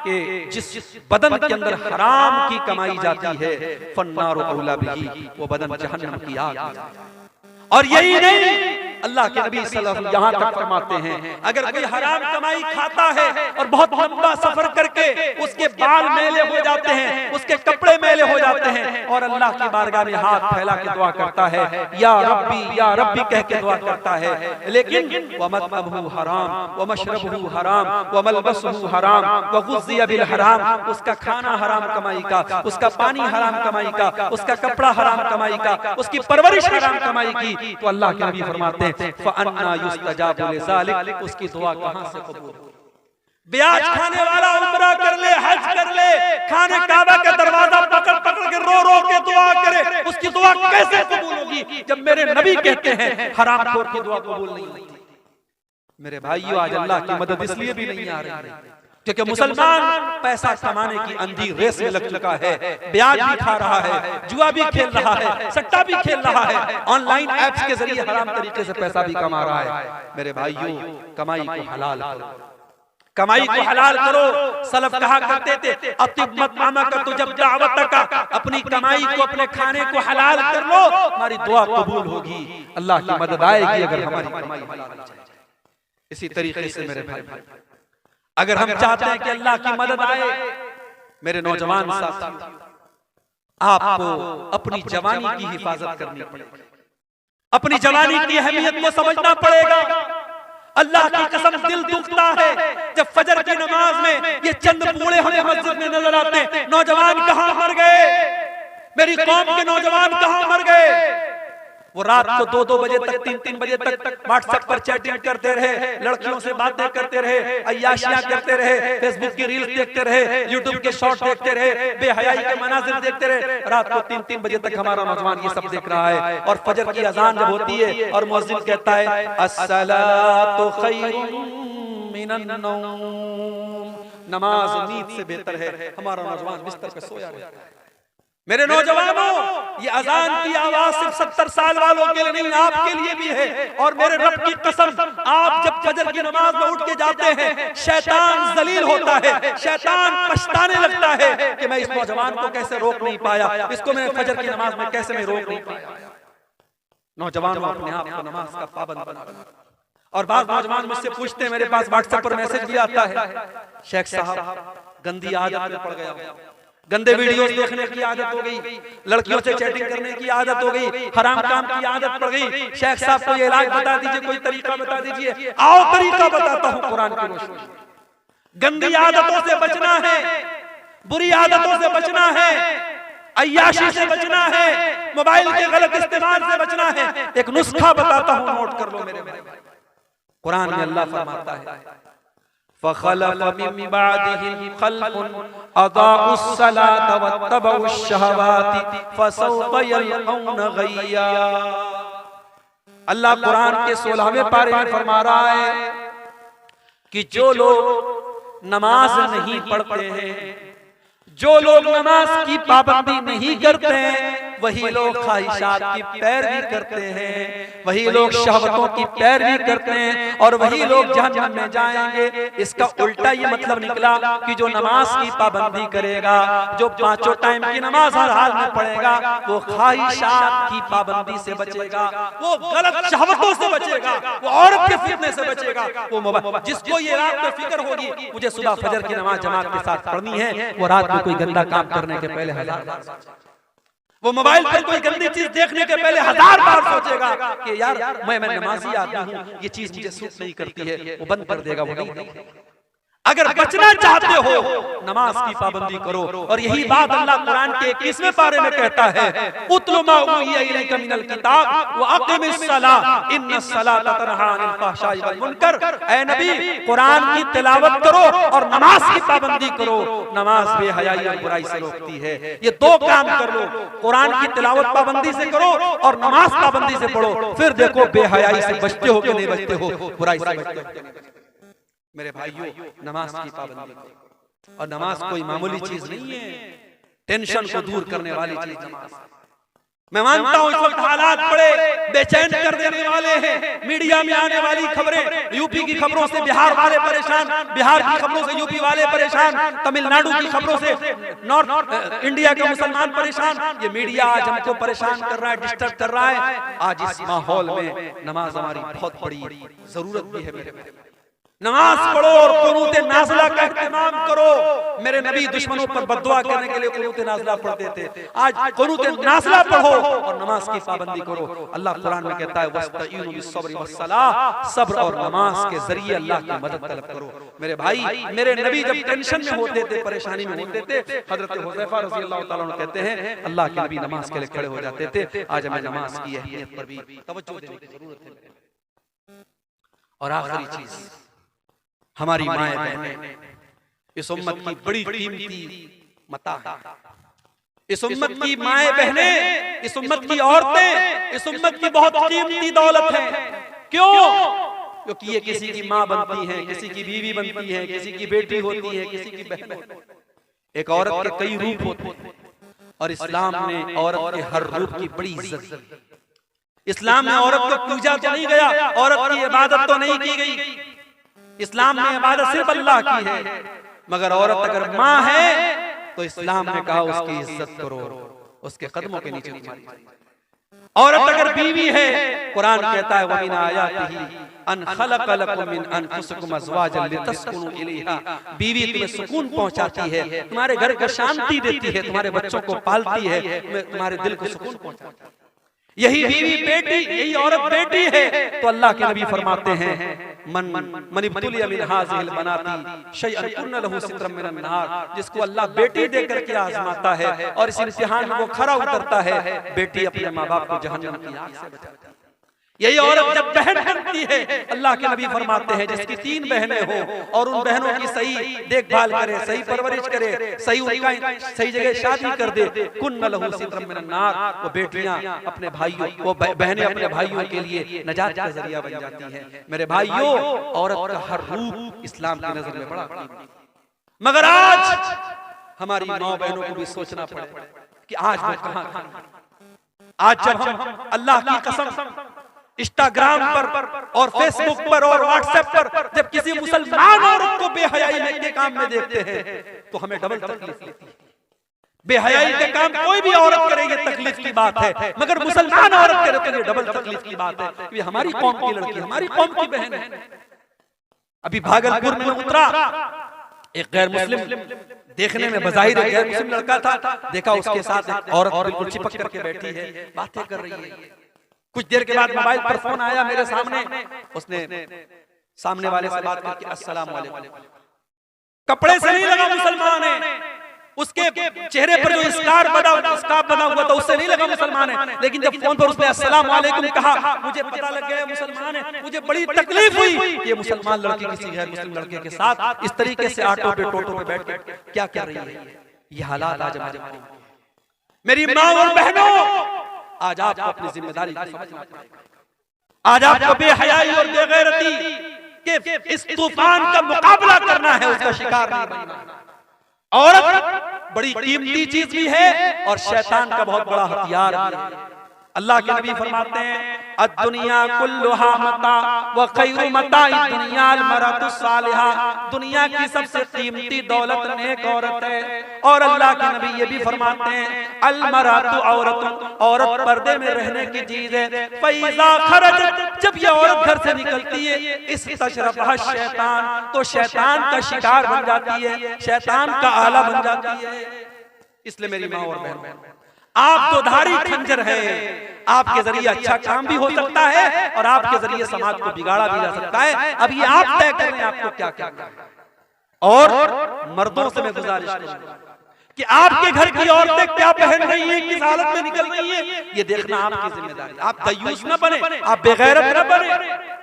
कि जिस बदन के अंदर हराम की कमाई जाती है, फन्नारु औला बिही, वो बदन जहन्नम की आग। और यही नहीं, अल्लाह के नबी सल्लल्लाहु अलैहि वसल्लम यहाँ तक फरमाते हैं, अगर कोई हराम कमाई खाता है और बहुत लंबा सफर करके उसके बाल मैले हो जाते हैं, उसके कपड़े मैले हो जाते हैं, और अल्लाह की बारगाह में हाथ फैला के दुआ करता है, या रब्बी कह के दुआ करता है, लेकिन वमतअबहु हराम वमशरबहु हराम वमलबसहु हराम वगुज़िया बिल हराम, उसका खाना हराम कमाई का, उसका पानी हराम कमाई का, उसका कपड़ा हराम कमाई का, उसकी परवरिश हराम कमाई की, तो अल्लाह के नबी फरमाते हैं फअन्ना युस्तजाबु लिज़ालिक, उसकी दुआ कहां से कबूल होगी? ब्याज खाने वाला उम्रा कर ले, हज कर ले, खाने काबा का दरवाजा पकड़ पकड़ के रो रो के दुआ करे, उसकी दुआ कैसे कबूल होगी जब मेरे नबी कहते हैं हरामखोर की दुआ कबूल नहीं होती? मेरे भाइयों, आज अल्लाह की मदद इसलिए भी नहीं आ रही है क्योंकि मुसलमान पैसा कमाने की अंधी रेस में लग चुका है। ब्याज भी खा रहा है, जुआ भी खेल रहा है, सट्टा भी खेल रहा है, ऑनलाइन एप्स के जरिए हराम तरीके से पैसा भी कमा रहा है। मेरे भाइयों, कमाई को हलाल करो, कमाई को हलाल करो। सलफ कहा करते थे, अतिब मत मामा का तो जब दावत का, अपनी कमाई को, अपने खाने को हलाल कर लो, हमारी दुआ कबूल होगी, अल्लाह की मदद आएगी अगर हमारी कमाई हलाल हो जाए। इसी तरीके से मेरे भाई, अगर हम चाहते हैं कि अल्लाह की मदद आए, मेरे नौजवान साथी, आपको अपनी जवानी की हिफाजत करनी पड़ेगी, अपनी जवानी की अहमियत को समझना पड़ेगा। अल्लाह की कसम, दिल दुखता है जब फजर की नमाज में ये चंद बूढ़े हमें मस्जिद में नजर आते हैं। नौजवान कहां मर गए? मेरी कौम के नौजवान कहां मर गए? वो रात को 2-2 बजे तक, 3-3 बजे तक व्हाट्सएप पर चैटिंग करते रहे, लड़कियों से बातें करते रहे, अय्याशियां करते रहे, फेसबुक की रील्स देखते रहे, यूट्यूब के शॉर्ट देखते रहे, बेहयाई के मनाजिर देखते रहे। रात को 3-3 बजे तक हमारा नौजवान ये सब देख रहा है। और फजर की अजान जब होती है और मुअज्जिन कहता है अस्सलातु खैरुम मिनन नौम, नमाज नींद से बेहतर है, हमारा नौजवान बिस्तर पे सोया रहता है। मेरे नौजवानों, ये अजान की आवाज सिर्फ 70 साल वालों के लिए नहीं, आपके लिए भी है। और मेरे रब की कसम, आप जब फजर की नमाज में उठ के जाते हैं, शैतान जलील होता है, शैतान पछताने लगता है कि मैं इस नौजवान को कैसे रोक नहीं पाया, इसको मैं फजर की नमाज में कैसे मैं रोक नहीं पाया। नौजवानों, अपने आप को नमाज का पाबंद बना। और बाद नौजवान मुझसे पूछते हैं, मेरे पास व्हाट्सएप पर मैसेज भी आता है, शेख साहब गंदी आदत में पड़ गया, गंदे वीडियोस देखने की आदत हो गई, लड़कियों से चैटिंग करने की आदत हो गई, हराम काम की आदत पड़ गई। शेख साहब को ये इलाज बता दीजिए, कोई तरीका बता दीजिए। आओ तरीका बताता हूं कुरान की रोशनी। गंदी आदतों से बचना है, बुरी आदतों से बचना है, अय्याशी से बचना है, मोबाइल के गलत इस्तेमाल से बचना है। एक नुस्खा बताता हूं, नोट कर लो मेरे भाई। कुरान में अल्लाह फरमाता है फखलफ मिन बादिहिम खल्फुन अदाउस सलात वत्तबउश शहवाति फसौफ यल्कौन गय्या। अल्लाह कुरान के 16वें पारे में फरमा रहा है कि जो लोग नमाज नहीं पढ़ते हैं, जो लोग नमाज की पाबंदी नहीं करते हैं, वही लोग ख्वाहिशात की पैरवी करते हैं, वही लोग शहवतों की पैरवी करते हैं और वही लोग जहन्नम में जाएंगे। इसका उल्टा ये मतलब निकला कि जो नमाज की पाबंदी करेगा, जो पांचों टाइम की नमाज हर हाल में पढ़ेगा, वो ख्वाहिशात की पाबंदी से बचेगा, वो गलत शहवतों से बचेगा, वो औरत के फितने से बचेगा। वो जिसको ये रात में फिक्र होगी मुझे सुबह फजर की नमाज जमात के साथ पढ़नी है, वो रात में कोई गंदा काम करने के पहले 1000 बार, वो मोबाइल पर कोई गंदी चीज देखने के पहले 1000 बार सोचेगा कि यार मैं नमाजी आदमी हूं, ये चीज मुझे सूट नहीं करती है, वो बंद कर देगा। वो नहीं। अगर बचना चाहते हो नमाज की पाबंदी करो। और यही बात अल्लाह कुरान के 21वें पारे में कहता है उतलु मा उहिया इलैका मिनल किताब व अक़िमिस सलाह इन्नस सलाता तन्हा अनिल फ़हशाइ वल मुनकर। ऐ नबी, कुरान की तिलावत करो और नमाज की पाबंदी करो। नमाज बेहयाई और बुराई से रोकती है। ये दो काम कर लो, कुरान की तिलावत पाबंदी से करो और नमाज पाबंदी से पढ़ो, फिर देखो बेहयाई से बचते हो कि नहीं बचते हो, बुराई से बचते हो। मेरे भाइयों, नमाज की पाबंदी करो। और नमाज कोई मामूली चीज नहीं है, टेंशन को दूर करने वाली चीज नमाज। मैं मानता हूं इस वक्त हालात बड़े बेचैन कर देने वाले हैं। मीडिया में आने वाली खबरें, यूपी की खबरों से बिहार वाले परेशान, बिहार की खबरों से यूपी वाले परेशान, तमिलनाडु की खबरों से नॉर्थ इंडिया के मुसलमान परेशान। ये मीडिया आज हमको परेशान कर रहा है, डिस्टर्ब कर रहा है। आज इस माहौल में नमाज हमारी बहुत बड़ी जरूरत भी है। मेरे नमाज पढ़ो और कुनूत नाज़िला का इत्मीनान करो। मेरे नबी दुश्मनों पर बद्दुआ करने के लिए कुनूत नाज़िला पढ़ते थे। आज कुनूत नाज़िला पढ़ो और नमाज की पाबंदी करो। अल्लाह कुरान में कहता है वस्तईनु बिस्सब्रि वस्सलाह, सब्र और नमाज के जरिए अल्लाह की मदद तलब करो। मेरे भाई, मेरे नबी जब टेंशन में होते थे, परेशानी में होते थे, हजरत हुज़ैफा रज़ियल्लाहु ताला अन्हु कहते हैं अल्लाह के नबी नमाज के लिए खड़े हो जाते थे। आज हमें नमाज की अहमियत पर भी तवज्जो देने की जरूरत है। और आखिरी चीज, हमारी माएं बहनें इस उम्मत की बड़ी कीमती मता है। इस उम्मत की माएं बहनें, इस उम्मत की औरतें, इस उम्मत की बहुत कीमती दौलत है। क्यों? क्योंकि ये किसी की माँ बनती हैं, किसी की बीवी बनती हैं, किसी की बेटी होती है, किसी की बहन। एक औरत के कई रूप होते हैं और इस्लाम ने औरत के हर रूप की बड़ी इज्जत दी। इस्लाम में औरत को पूजा तो नहीं गया, औरत की इबादत तो नहीं की गई। इस्लाम में इबादत सिर्फ अल्लाह की है, मगर औरत अगर माँ है तो इस्लाम ने कहा उसकी इज्जत करो, उसके कदमों के नीचे तुम्हारी। औरत अगर बीवी है, कुरान कहता है वमिन आयातिही अन खलक लकुम मिन अनफुसिकुम अज़वाजन लितस्कुनु इलैहा। बीवी तुम्हें सुकून पहुंचाती है, तुम्हारे घर को शांति देती है, तुम्हारे बच्चों को पालती है, तुम्हारे दिल को सुकून पहुंचाती है। यही बीवी बेटी, यही औरत बेटी है तो अल्लाह के नबी फरमाते हैं मन इब्तुलिया मिन हाज़िहिल बनाती शैअन कुन्न लहू सित्रम मिनन नार। जिसको अल्लाह बेटी देकर के आजमाता है और इस इम्तिहान में वो खरा उतरता है, बेटी अपने माँ बाप को जहन्नम की आग से बचाती है। यही औरत जब बहन बनती है, अल्लाह के नबी फरमाते हैं जिसकी 3 बहनें हो और उन बहनों की सही देखभाल करे, सही परवरिश करे, सही उनका सही जगह शादी कर दे, कुन्न लहू सित्रम मिनन नार। वो बेटियां अपने भाइयों, वो बहनें अपने भाइयों के लिए नजात का जरिया बन जाती हैं। मेरे भाइयों, औरत का हर रूप इस्लाम की नजर में बड़ा कीमती। मगर आज हमारी माँ बहनों को भी सोचना पड़े कि आज मैं कहां खा। आज जब हम अल्लाह की कसम इंस्टाग्राम पर और फेसबुक पर और व्हाट्सएप पर जब किसी मुसलमान औरत को बेहयाई के काम में देखते हैं तो हमें डबल तकलीफ होती है। बेहयाई के काम कोई भी औरत करे ये तकलीफ की बात है, मगर मुसलमान औरत करे तो ये डबल तकलीफ की बात है। ये हमारी कौम की लड़की, हमारी कौम की बहन है। अभी भागलपुर में उतरा एक गैर मुस्लिम, देखने में बज़ाहिर एक गैर मुस्लिम लड़का था, देखा उसके साथ एक औरत बिल्कुल चिपक करके बैठी है, बातें कर रही है। कुछ देर के बाद मोबाइल पर फोन आया मेरे सामने, उसने सामने वाले से बात करके अस्सलाम वालेकुम। कपड़े से नहीं लगा मुसलमान है, उसके चेहरे पर जो स्कार्फ बना हुआ था उससे नहीं लगा मुसलमान है, लेकिन जब फोन पर उसने अस्सलाम वालेकुम कहा, मुझे पता लग गया मुसलमान है। मुझे बड़ी तकलीफ हुई कि मुसलमान लड़की किसी गैर मुस्लिम लड़के के साथ इस तरीके से ऑटो पे टोटो पे बैठ के क्या कर रही है। ये हालात आज हमारे मेरी माँ और बहनों, आज आपको अपनी जिम्मेदारी समझना पड़ेगा। आज आपको बेहयाई और बेगैरती के इस तूफान का मुकाबला करना है, उसका शिकार नहीं बनना। औरत बड़ी कीमती चीज भी है और शैतान का बहुत बड़ा हथियार भी है। अल्लाह के नबी फरमाते हैं अद्दुनिया कुल्लुहा मता व खैरु मताई दुनिया अल मरअतु सालिहा, दुनिया की सबसे कीमती दौलत नेक औरत है। और अल्लाह के नबी ये भी फरमाते हैं अल मरअतु औरत, औरत पर्दे में रहने की चीज है। फैज़ा खरजत, जब ये औरत घर से निकलती है, इस तशरफहा शैतान, तो शैतान का शिकार बन जाती है, शैतान का आला बन जाती है। इसलिए मेरी माँ और बहन, आप तो धारी खंजर है, आपके जरिए अच्छा काम भी हो सकता है और आपके जरिए समाज को बिगाड़ा भी जा सकता है। अब ये आप तय करें आपको क्या करना है। और मर्दों से मैं गुजारिश करूंगा कि आपके घर की औरतें क्या पहन रही हैं, किस हालत में निकल रही हैं, ये देखना आपकी जिम्मेदारी। आप दयूस न बने, आप बेगैरत न बने।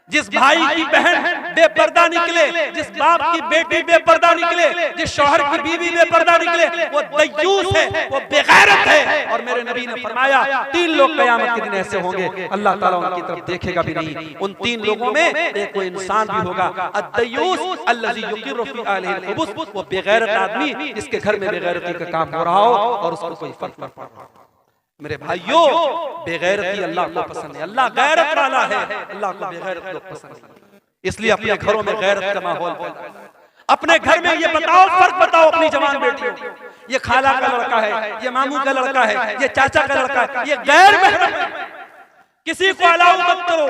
जिस भाई की बहन बेपर्दा निकले, जिस बाप की बेटी बेपर्दा निकले, जिस शौहर की बीवी बेपर्दा निकले, वो दयूस है, वो बेगैरत है। और मेरे नबी ने फरमाया 3 लोग क़यामत के दिन ऐसे होंगे, अल्लाह ताला उनकी तरफ देखेगा भी नहीं। उन 3 लोगों में एक कोई इंसान भी होगा, अद्दयूस अल्लज़ी युक़िरु फ़ी अहलिही अल-ख़ुबूस, वो बेगैरत आदमी जिसके घर में बेगैरती का काम हो रहा हो और उसको कोई फर्क न पड़ रहा हो। मेरे भाइयों, बेगैरती अल्लाह को पसंद है, अल्लाह गैरत वाला है, अल्लाह को बेगैरत लोग पसंद है। इसलिए अपने घरों में गैरत का माहौल फैलाओ। अपने घर में ये बताओ, फर्क बताओ अपनी जवान बेटियों को, ये खाला का लड़का है, ये मामू का लड़का है, ये चाचा का लड़का है, ये गैर महरम है। किसी को अलाउ मत करो।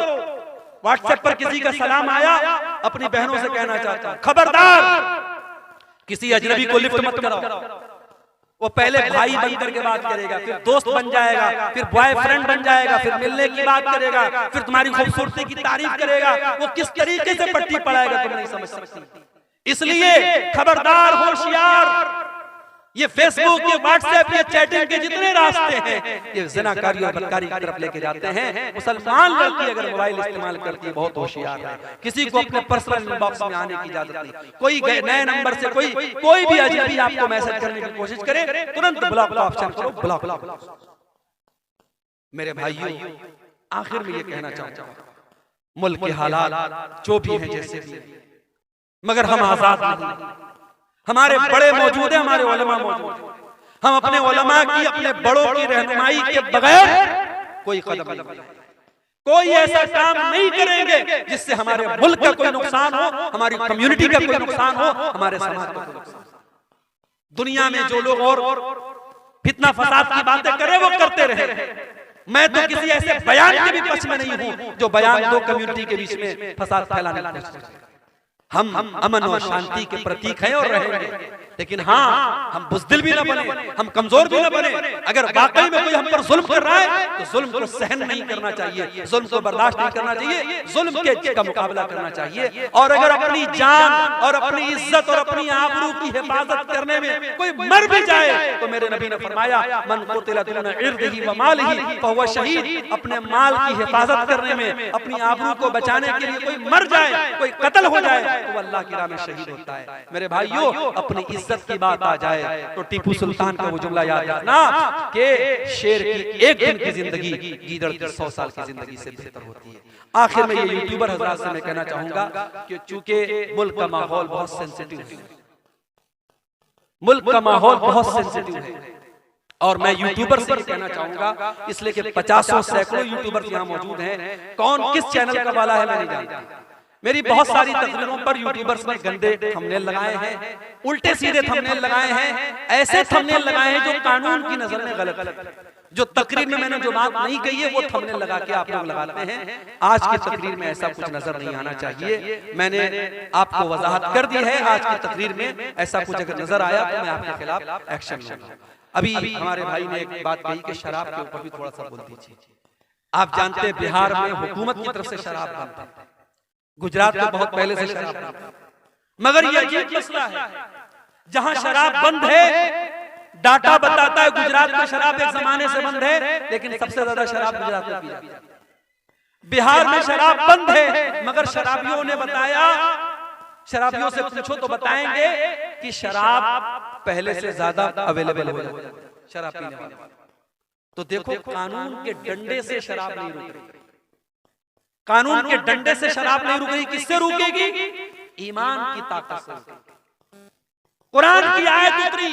व्हाट्सएप पर किसी का सलाम आया, अपनी बहनों से कहना चाहता हूं खबरदार किसी अजनबी को लिफ्ट मत कराओ। वो पहले भाई बनकर के बात करेगा, फिर दोस्त बन जाएगा, फिर बॉयफ्रेंड बन जाएगा, फिर मिलने की बात करेगा, फिर तुम्हारी खूबसूरती की तारीफ करेगा। वो किस तरीके से पट्टी पड़ाएगा तुम नहीं समझ सकती। इसलिए खबरदार, होशियार। ये फेसबुक, ये व्हाट्सएप, ये चैटिंग के जितने रास्ते हैं, ये ज़िनाकारी और बदकारी की तरफ लेके जाते हैं। मुसलमान लड़की अगर मोबाइल इस्तेमाल करती है बहुत होशियार है। किसी को अपने पर्सनल इनबॉक्स में आने की इजाजत नहीं। कोई नए नंबर से कोई भी अजनबी आपको मैसेज करने की कोशिश करे, तुरंत ब्लॉक का ऑप्शन करो, ब्लॉक। मेरे भाइयों, आखिर में ये कहना चाहूंगा, मुल्क के हालात जो भी हैं जैसे भी, मगर हम आजाद नहीं। हमारे बड़े मौजूद हैं, हमारे उलमा मौजूद हैं। हम अपने उलमा की, अपने बड़ों की रहनुमाई के बगैर कोई कदम नहीं बढ़ाएंगे, कोई ऐसा काम नहीं करेंगे जिससे हमारे मुल्क का कोई नुकसान हो, हमारी कम्युनिटी का कोई नुकसान हो, हमारे समाज का कोई नुकसान हो। दुनिया में जो लोग और फितना फसाद की बातें करें वो करते रहे। मैं तो किसी ऐसे बयान के भी पक्ष में नहीं हूं जो बयान 2 कम्युनिटी के बीच में फसाद फैलाने की कोशिश करे। हम अमन और शांति के प्रतीक हैं और रहेंगे, लेकिन हाँ, हम बुज़दिल भी न बने, हम कमजोर भी न बने। अगर वाकई में कोई हम पर जुल्म कर रहा है तो जुल्म को सहन नहीं करना चाहिए, जुल्म को बर्दाश्त नहीं करना चाहिए, जुल्म का मुकाबला करना चाहिए। और अगर अपनी जान और अपनी इज्जत और अपनी आबरू की हिफाजत करने में कोई मर भी जाए तो मेरे नबी ने फरमाया मन कुतिला दुना इर्दिही व मालिही फहुव शहीद। अपने माल की हिफाजत करने में, अपनी आबरू को बचाने के लिए कोई मर जाए, कोई कत्ल हो जाए तो अल्लाह की राह में शहीद होता है। मेरे भाइयों, अपनी इज्जत की बात आ जाए तो टीपू सुल्तान का वो जुमला याद रखना कि शेर की एक दिन की जिंदगी गीदड़ की 100 साल की जिंदगी से बेहतर होती है। आखिर में ये यूट्यूबर हजरात से मैं कहना चाहूंगा कि चूंकि मुल्क का माहौल बहुत सेंसिटिव है, मुल्क का माहौल बहुत सेंसिटिव है, और मैं यूट्यूबर से ये कहना चाहूंगा इसलिए कि 50 सैकड़ों यूट्यूबर यहाँ मौजूद हैं, कौन किस चैनल का वाला है मैं नहीं जानता। मेरी बहुत सारी तकरीरों पर यूट्यूबर्स ने गंदे थंबनेल लगाए हैं, उल्टे सीधे थंबनेल लगाए हैं, ऐसे थंबनेल लगाए हैं जो कानून की नजर में गलत है। जो तकरीर में मैंने जो बात नहीं कही है वो थंबनेल लगा के आप लोग लगाते हैं। आज की तकरीर में ऐसा कुछ नजर नहीं आना चाहिए। मैंने आपको वजाहत कर दी है, आज की तकरीर में ऐसा कुछ अगर नजर आया तो मैं आपके खिलाफ एक्शन लूंगा। अभी हमारे भाई ने एक बात कही कि शराब के ऊपर भी थोड़ा सा बोल दीजिए। आप जानते हैं बिहार में हुकूमत की तरफ से शराब बंद है, गुजरात में बहुत पहले से शराब बंद है, मगर ये अजीब मसला है जहां शराब बंद है, डाटा बताता है गुजरात में शराब एक जमाने से बंद है, लेकिन सबसे ज्यादा शराब गुजरात में पी जाती है। बिहार में शराब बंद है, मगर शराबियों ने बताया, शराबियों से पूछो तो बताएंगे कि शराब पहले से ज्यादा अवेलेबल हो जाती है शराब पीने वाले। तो देखो, कानून के डंडे से शराब नहीं रुक रही, कानून के डंडे से शराब नहीं रुक रही। किससे रुकेगी? ईमान की ताकत से। कुरान की आयत उतरी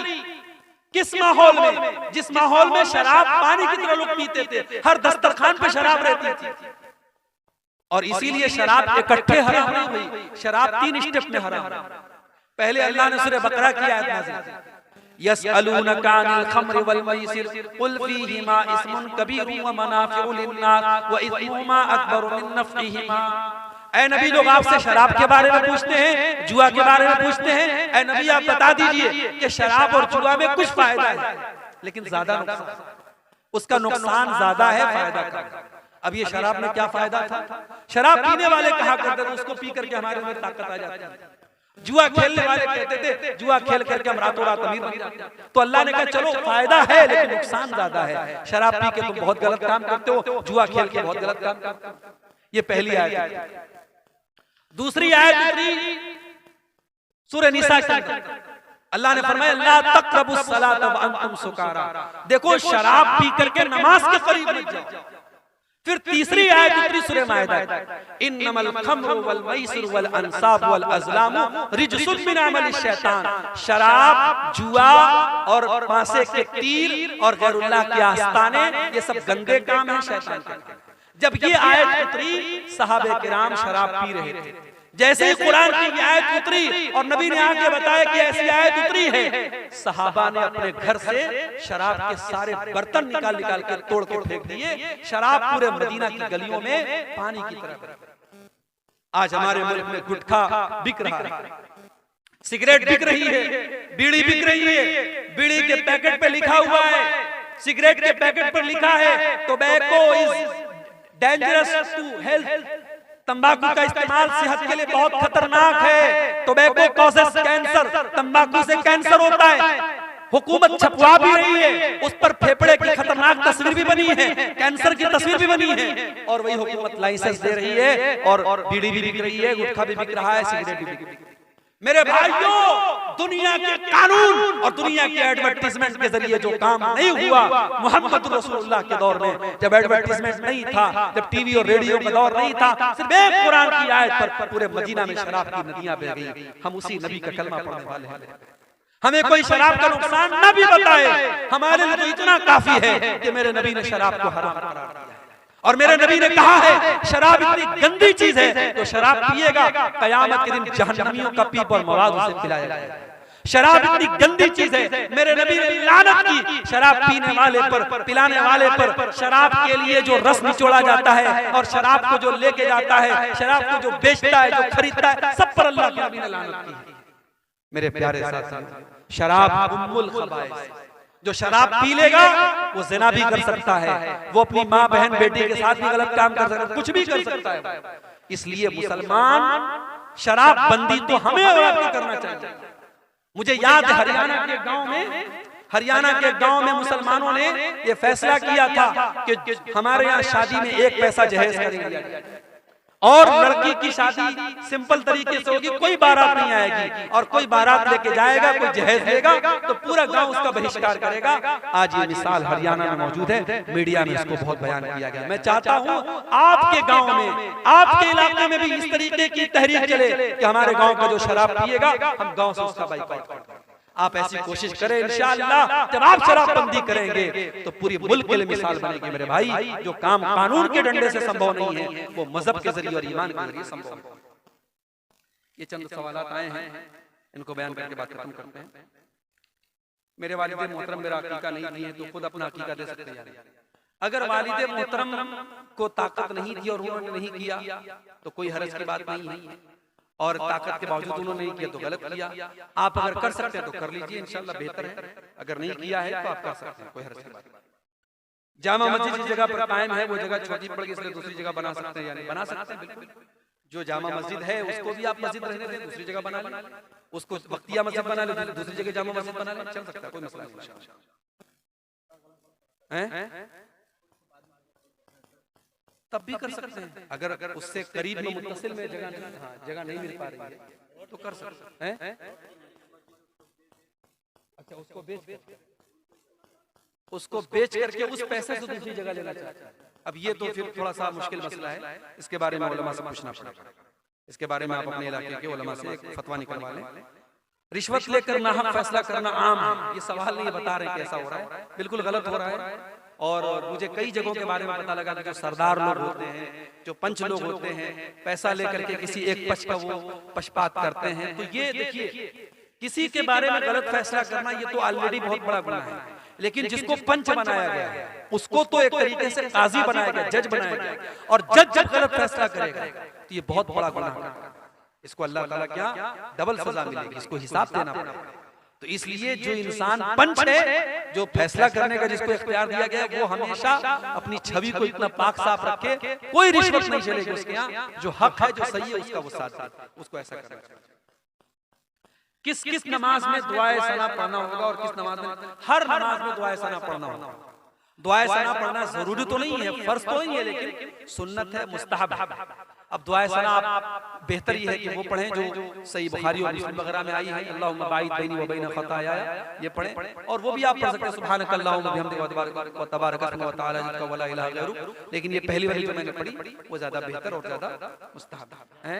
किस माहौल में? जिस माहौल में शराब पानी की तरह लोग पीते थे, हर दस्तरखान पे शराब रहती थी, और इसीलिए शराब इकट्ठे हराम नहीं हुई, शराब 3 स्टेप में हराम। पहले अल्लाह ने सूरह बकरा की आयत नाज़िल की, यसअलूनका अनिल खम्र वल मैसिर कुल फीहिमा इस्मुन कबीरुन व मनाफिउ लिन्नास व इस्मुहुमा अकबरु मिन नफ़इहिमा। ऐ नबी, लोग आपसे शराब के बारे में पूछते हैं, जुआ के बारे में पूछते हैं। ऐ नबी, आप बता दीजिए कि शराब और जुआ में कुछ फायदा है, लेकिन ज्यादा नुकसान, उसका नुकसान ज्यादा है, फायदा कम। अब ये शराब में क्या फायदा था? शराब पीने वाले कहा करते थे उसको पी करके हमारे में ताकत आ जाती है। जुआ खेलने वाले कहते थे जुआ खेल करके हम रातों रात अमीर बन जाते हैं। तो अल्लाह ने कहा चलो फायदा है लेकिन नुकसान ज्यादा है। शराब पी के तुम बहुत गलत काम करते हो, जुआ खेल के बहुत गलत काम करते हो। ये पहली आयत। दूसरी आयत सूरह निसा के अंदर अल्लाह ने फरमाया ला तक़रबुस सलात व अंतुम सुकारा। देखो, शराब पी करके नमाज के करीब मत जाओ। फिर तीसरी आयत उतरी सूरह माइदा, इन्नमल खम्रु वल मैसिर वल अंसाब वल अज़लामु रिजसुन मिन अमलिश शैतान। शराब, जुआ और पासे के तीर और गैरुल्लाह के आस्ताने, ये सब गंदे काम हैं शैतान के। जब ये आयत उतरी, सहाबे किराम शराब पी रहे थे। जैसे ही कुरान की आयत उतरी और नबी ने आके बताया कि ऐसी आयत उतरी है, सहाबा ने अपने घर से शराब के सारे बर्तन निकाल निकाल के तोड़ के फेंक दिए। शराब पूरे मदीना की गलियों में पानी की तरह। आज हमारे मुल्क में गुटखा बिक रहा है, सिगरेट बिक रही है, बीड़ी बिक रही है। बीड़ी के पैकेट पे लिखा हुआ है, सिगरेट के पैकेट पर लिखा है tobacco is dangerous to health. तंबाकू का इस्तेमाल सेहत के लिए बहुत खतरनाक है। टोबैको कॉजेस कैंसर, तंबाकू से कैंसर होता है। हुकूमत छपवा भी रही है, उस पर फेफड़े की खतरनाक तस्वीर भी बनी है, कैंसर की तस्वीर भी बनी है, और वही हुकूमत लाइसेंस दे रही है और बीड़ी भी बिक रही है, गुटखा भी बिक रहा है, सिगरेट भी बिक रही है। मेरे भाइयों, दुनिया के कानून और दुनिया के एडवर्टाइजमेंट के जरिए जो काम नहीं हुआ मोहम्मद रसूलुल्लाह के दौर में, जब एडवर्टाइजमेंट नहीं था, जब टीवी और रेडियो का दौर नहीं था, सिर्फ एक कुरान की आयत पर पूरे मदीना में शराब की नदियां बह गई। हम उसी नबी का कलमा पढ़ने वाले हैं। हमें कोई शराब का नुकसान न भी बताए, हमारे लिए तो इतना काफी है कि मेरे नबी ने शराब को हराम करार दिया और मेरे नबी ने कहा है शराब इतनी गंदी चीज है तो शराब पिएगा कयामत के दिन जहन्नमियों का पीप और मवाद उसे पिलाया जाएगा। शराब इतनी गंदी चीज है, मेरे नबी ने लानत की शराब पीने वाले पर, पिलाने वाले पर। शराब के लिए जो रस निचोड़ा जाता है और शराब को जो लेके जाता है, शराब को जो बेचता है, जो खरीदता है, सब पर अल्लाह के नबी ने लानत की। मेरे प्यारे साथियों, शराब उम्मुल खबाइस। जो शराब पी लेगा वो ज़िना भी कर सकता है, वो अपनी माँ बहन बेटी के साथ भी गलत काम कर सकता है, कुछ भी कर सकता है। इसलिए मुसलमान शराब बंदी तो हमें और आपको करना चाहिए। मुझे याद है हरियाणा के गांव में मुसलमानों ने ये फैसला किया था कि हमारे यहाँ शादी में 1 पैसा जहेज करेंगे और लड़की की शादी सिंपल तरीके से होगी, कोई बारात नहीं आएगी, और कोई बारात लेके जाएगा, कोई जहेज लेगा तो पूरा गांव उसका बहिष्कार करेगा। आज ये मिसाल हरियाणा में मौजूद है, मीडिया में इसको बहुत बयान किया गया। मैं चाहता हूं आपके गांव में, आपके इलाके में भी इस तरीके की तहरीक चले कि हमारे गांव का जो शराब पिएगा हम गांव से उसका बाइकआउट करें। आप ऐसी कोशिश करें, इंशाअल्लाह जब आप शराबबंदी करेंगे तो पूरी मुल्क के लिए मिसाल बनेगी। मेरे भाई, जो काम कानून के डंडे से संभव नहीं है वो मजहब के जरिए और ईमान के जरिए संभव है। ये चंद सवाल आए हैं, इनको बयान करके बात खत्म करते हैं। मेरे वालिद मोहतरम मेरा अकीका नहीं दिए तो खुद अपना अकीका दे सकते हैं। अगर वालिद मोहतरम को ताकत नहीं थी और उन्होंने नहीं किया तो कोई हरज की बात नहीं है, और ताकत के बावजूद उन्होंने नहीं किया तो गलत किया। आप अगर कर सकते हैं तो कर लीजिए, इंशाल्लाह बेहतर है। अगर नहीं किया है तो आप कर सकते हैं, कोई हरज की बात नहीं। जामा मस्जिद जिस जगह पर कायम है वो जगह छोटी पड़ गई, इसलिए दूसरी जगह बना सकते हैं, यानी बना सकते हैं बिल्कुल। जो जामा मस्जिद है उसको भी आप मस्जिद रहने दें, दूसरी जगह बना लें, उसको वक्तिया मस्जिद बना लें, दूसरी जगह जामा मस्जिद बना लें, चल सकता है, कोई मसला नहीं है। तब भी कर सकते हैं, अगर उससे करीब में मुत्तसिल में जगह नहीं मिल पा रही है तो कर सकते हैं। अच्छा, उसको बेच करके उस पैसे से दूसरी जगह लेना चाहते हैं। अब ये तो फिर थोड़ा सा मुश्किल मसला है, इसके बारे में उलमा से पूछना पड़ेगा। इसके बारे में आप अपने इलाके के उलमा से एक फतवा निकलवा लें। रिश्वत लेकर नाहक फैसला करना आम है, ये सवाल नहीं बता रहे कैसा हो रहा है, बिल्कुल गलत हो रहा है। और मुझे कई जगहों के बारे में पता लगा कि जो सरदार लोग होते हैं, जो पंच लोग होते हैं, पैसा लेकर के किसी एक पक्ष का वो पक्षपात करते हैं। तो ये देखिए, किसी के बारे में गलत फैसला करना ये तो ऑलरेडी बहुत बड़ा गुनाह है, लेकिन जिसको पंच बनाया गया है उसको तो एक तरीके से काजी बनाया गया, जज बनाया गया, और जज जब गलत फैसला करेगा तो ये बहुत बड़ा गुनाह है। इसको अल्लाह ताला क्या डबल सजा मिलेगी, इसको हिसाब देना पड़ेगा। तो इसलिए जो इंसान पंच है, जो फैसला करने का जिसको इख्तियार दिया गया है, वो हमेशा अपनी छवि को इतना पाक साफ रखे, कोई रिश्वत नहीं चलेगी उसके यहाँ, जो हक है जो सही है उसका वो साथ दे, उसको ऐसा करना चाहिए। किस किस नमाज में दुआए सना पढ़ना होगा और किस नमाज में, हर नमाज में दुआए सना पढ़ना होगा। दुआए सना पढ़ना जरूरी तो नहीं है, फर्ज तो नहीं है, लेकिन सुन्नत है, मुस्तहब है। अब दुआए सना आप बेहतर ये है कि वो पढ़ें जो सही बुखारी और मुस्लिम वगैरह में आई है, अल्लाहुम्मा बाइद बैनी व बैन खताया, ये पढ़ें। और वो भी आप पढ़ सकते हैं सुभानक अल्लाहुम्मा बिहम्दिका व तबारक अस्मुका व तआला जद्दुका व ला इलाहा गैरुक, लेकिन ये पहली वाली जो मैंने पढ़ी वो ज्यादा बेहतर और ज्यादा मुस्तहब है।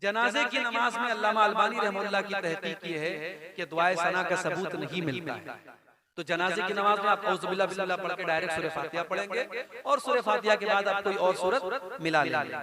जनाजे की नमाज में अल्लामा अलबानी रहमतुल्लाह की तहकीक ये है कि दुआए सना का सबूत नहीं मिलता है। तो जनाजे की नमाज में आप औज़ु बिल्लाह बिस्मिल्लाह पढ़ के डायरेक्ट सूरह फातिहा पढ़ेंगे और सूरह फातिहा के बाद आप कोई और सूरत मिला लेंगे।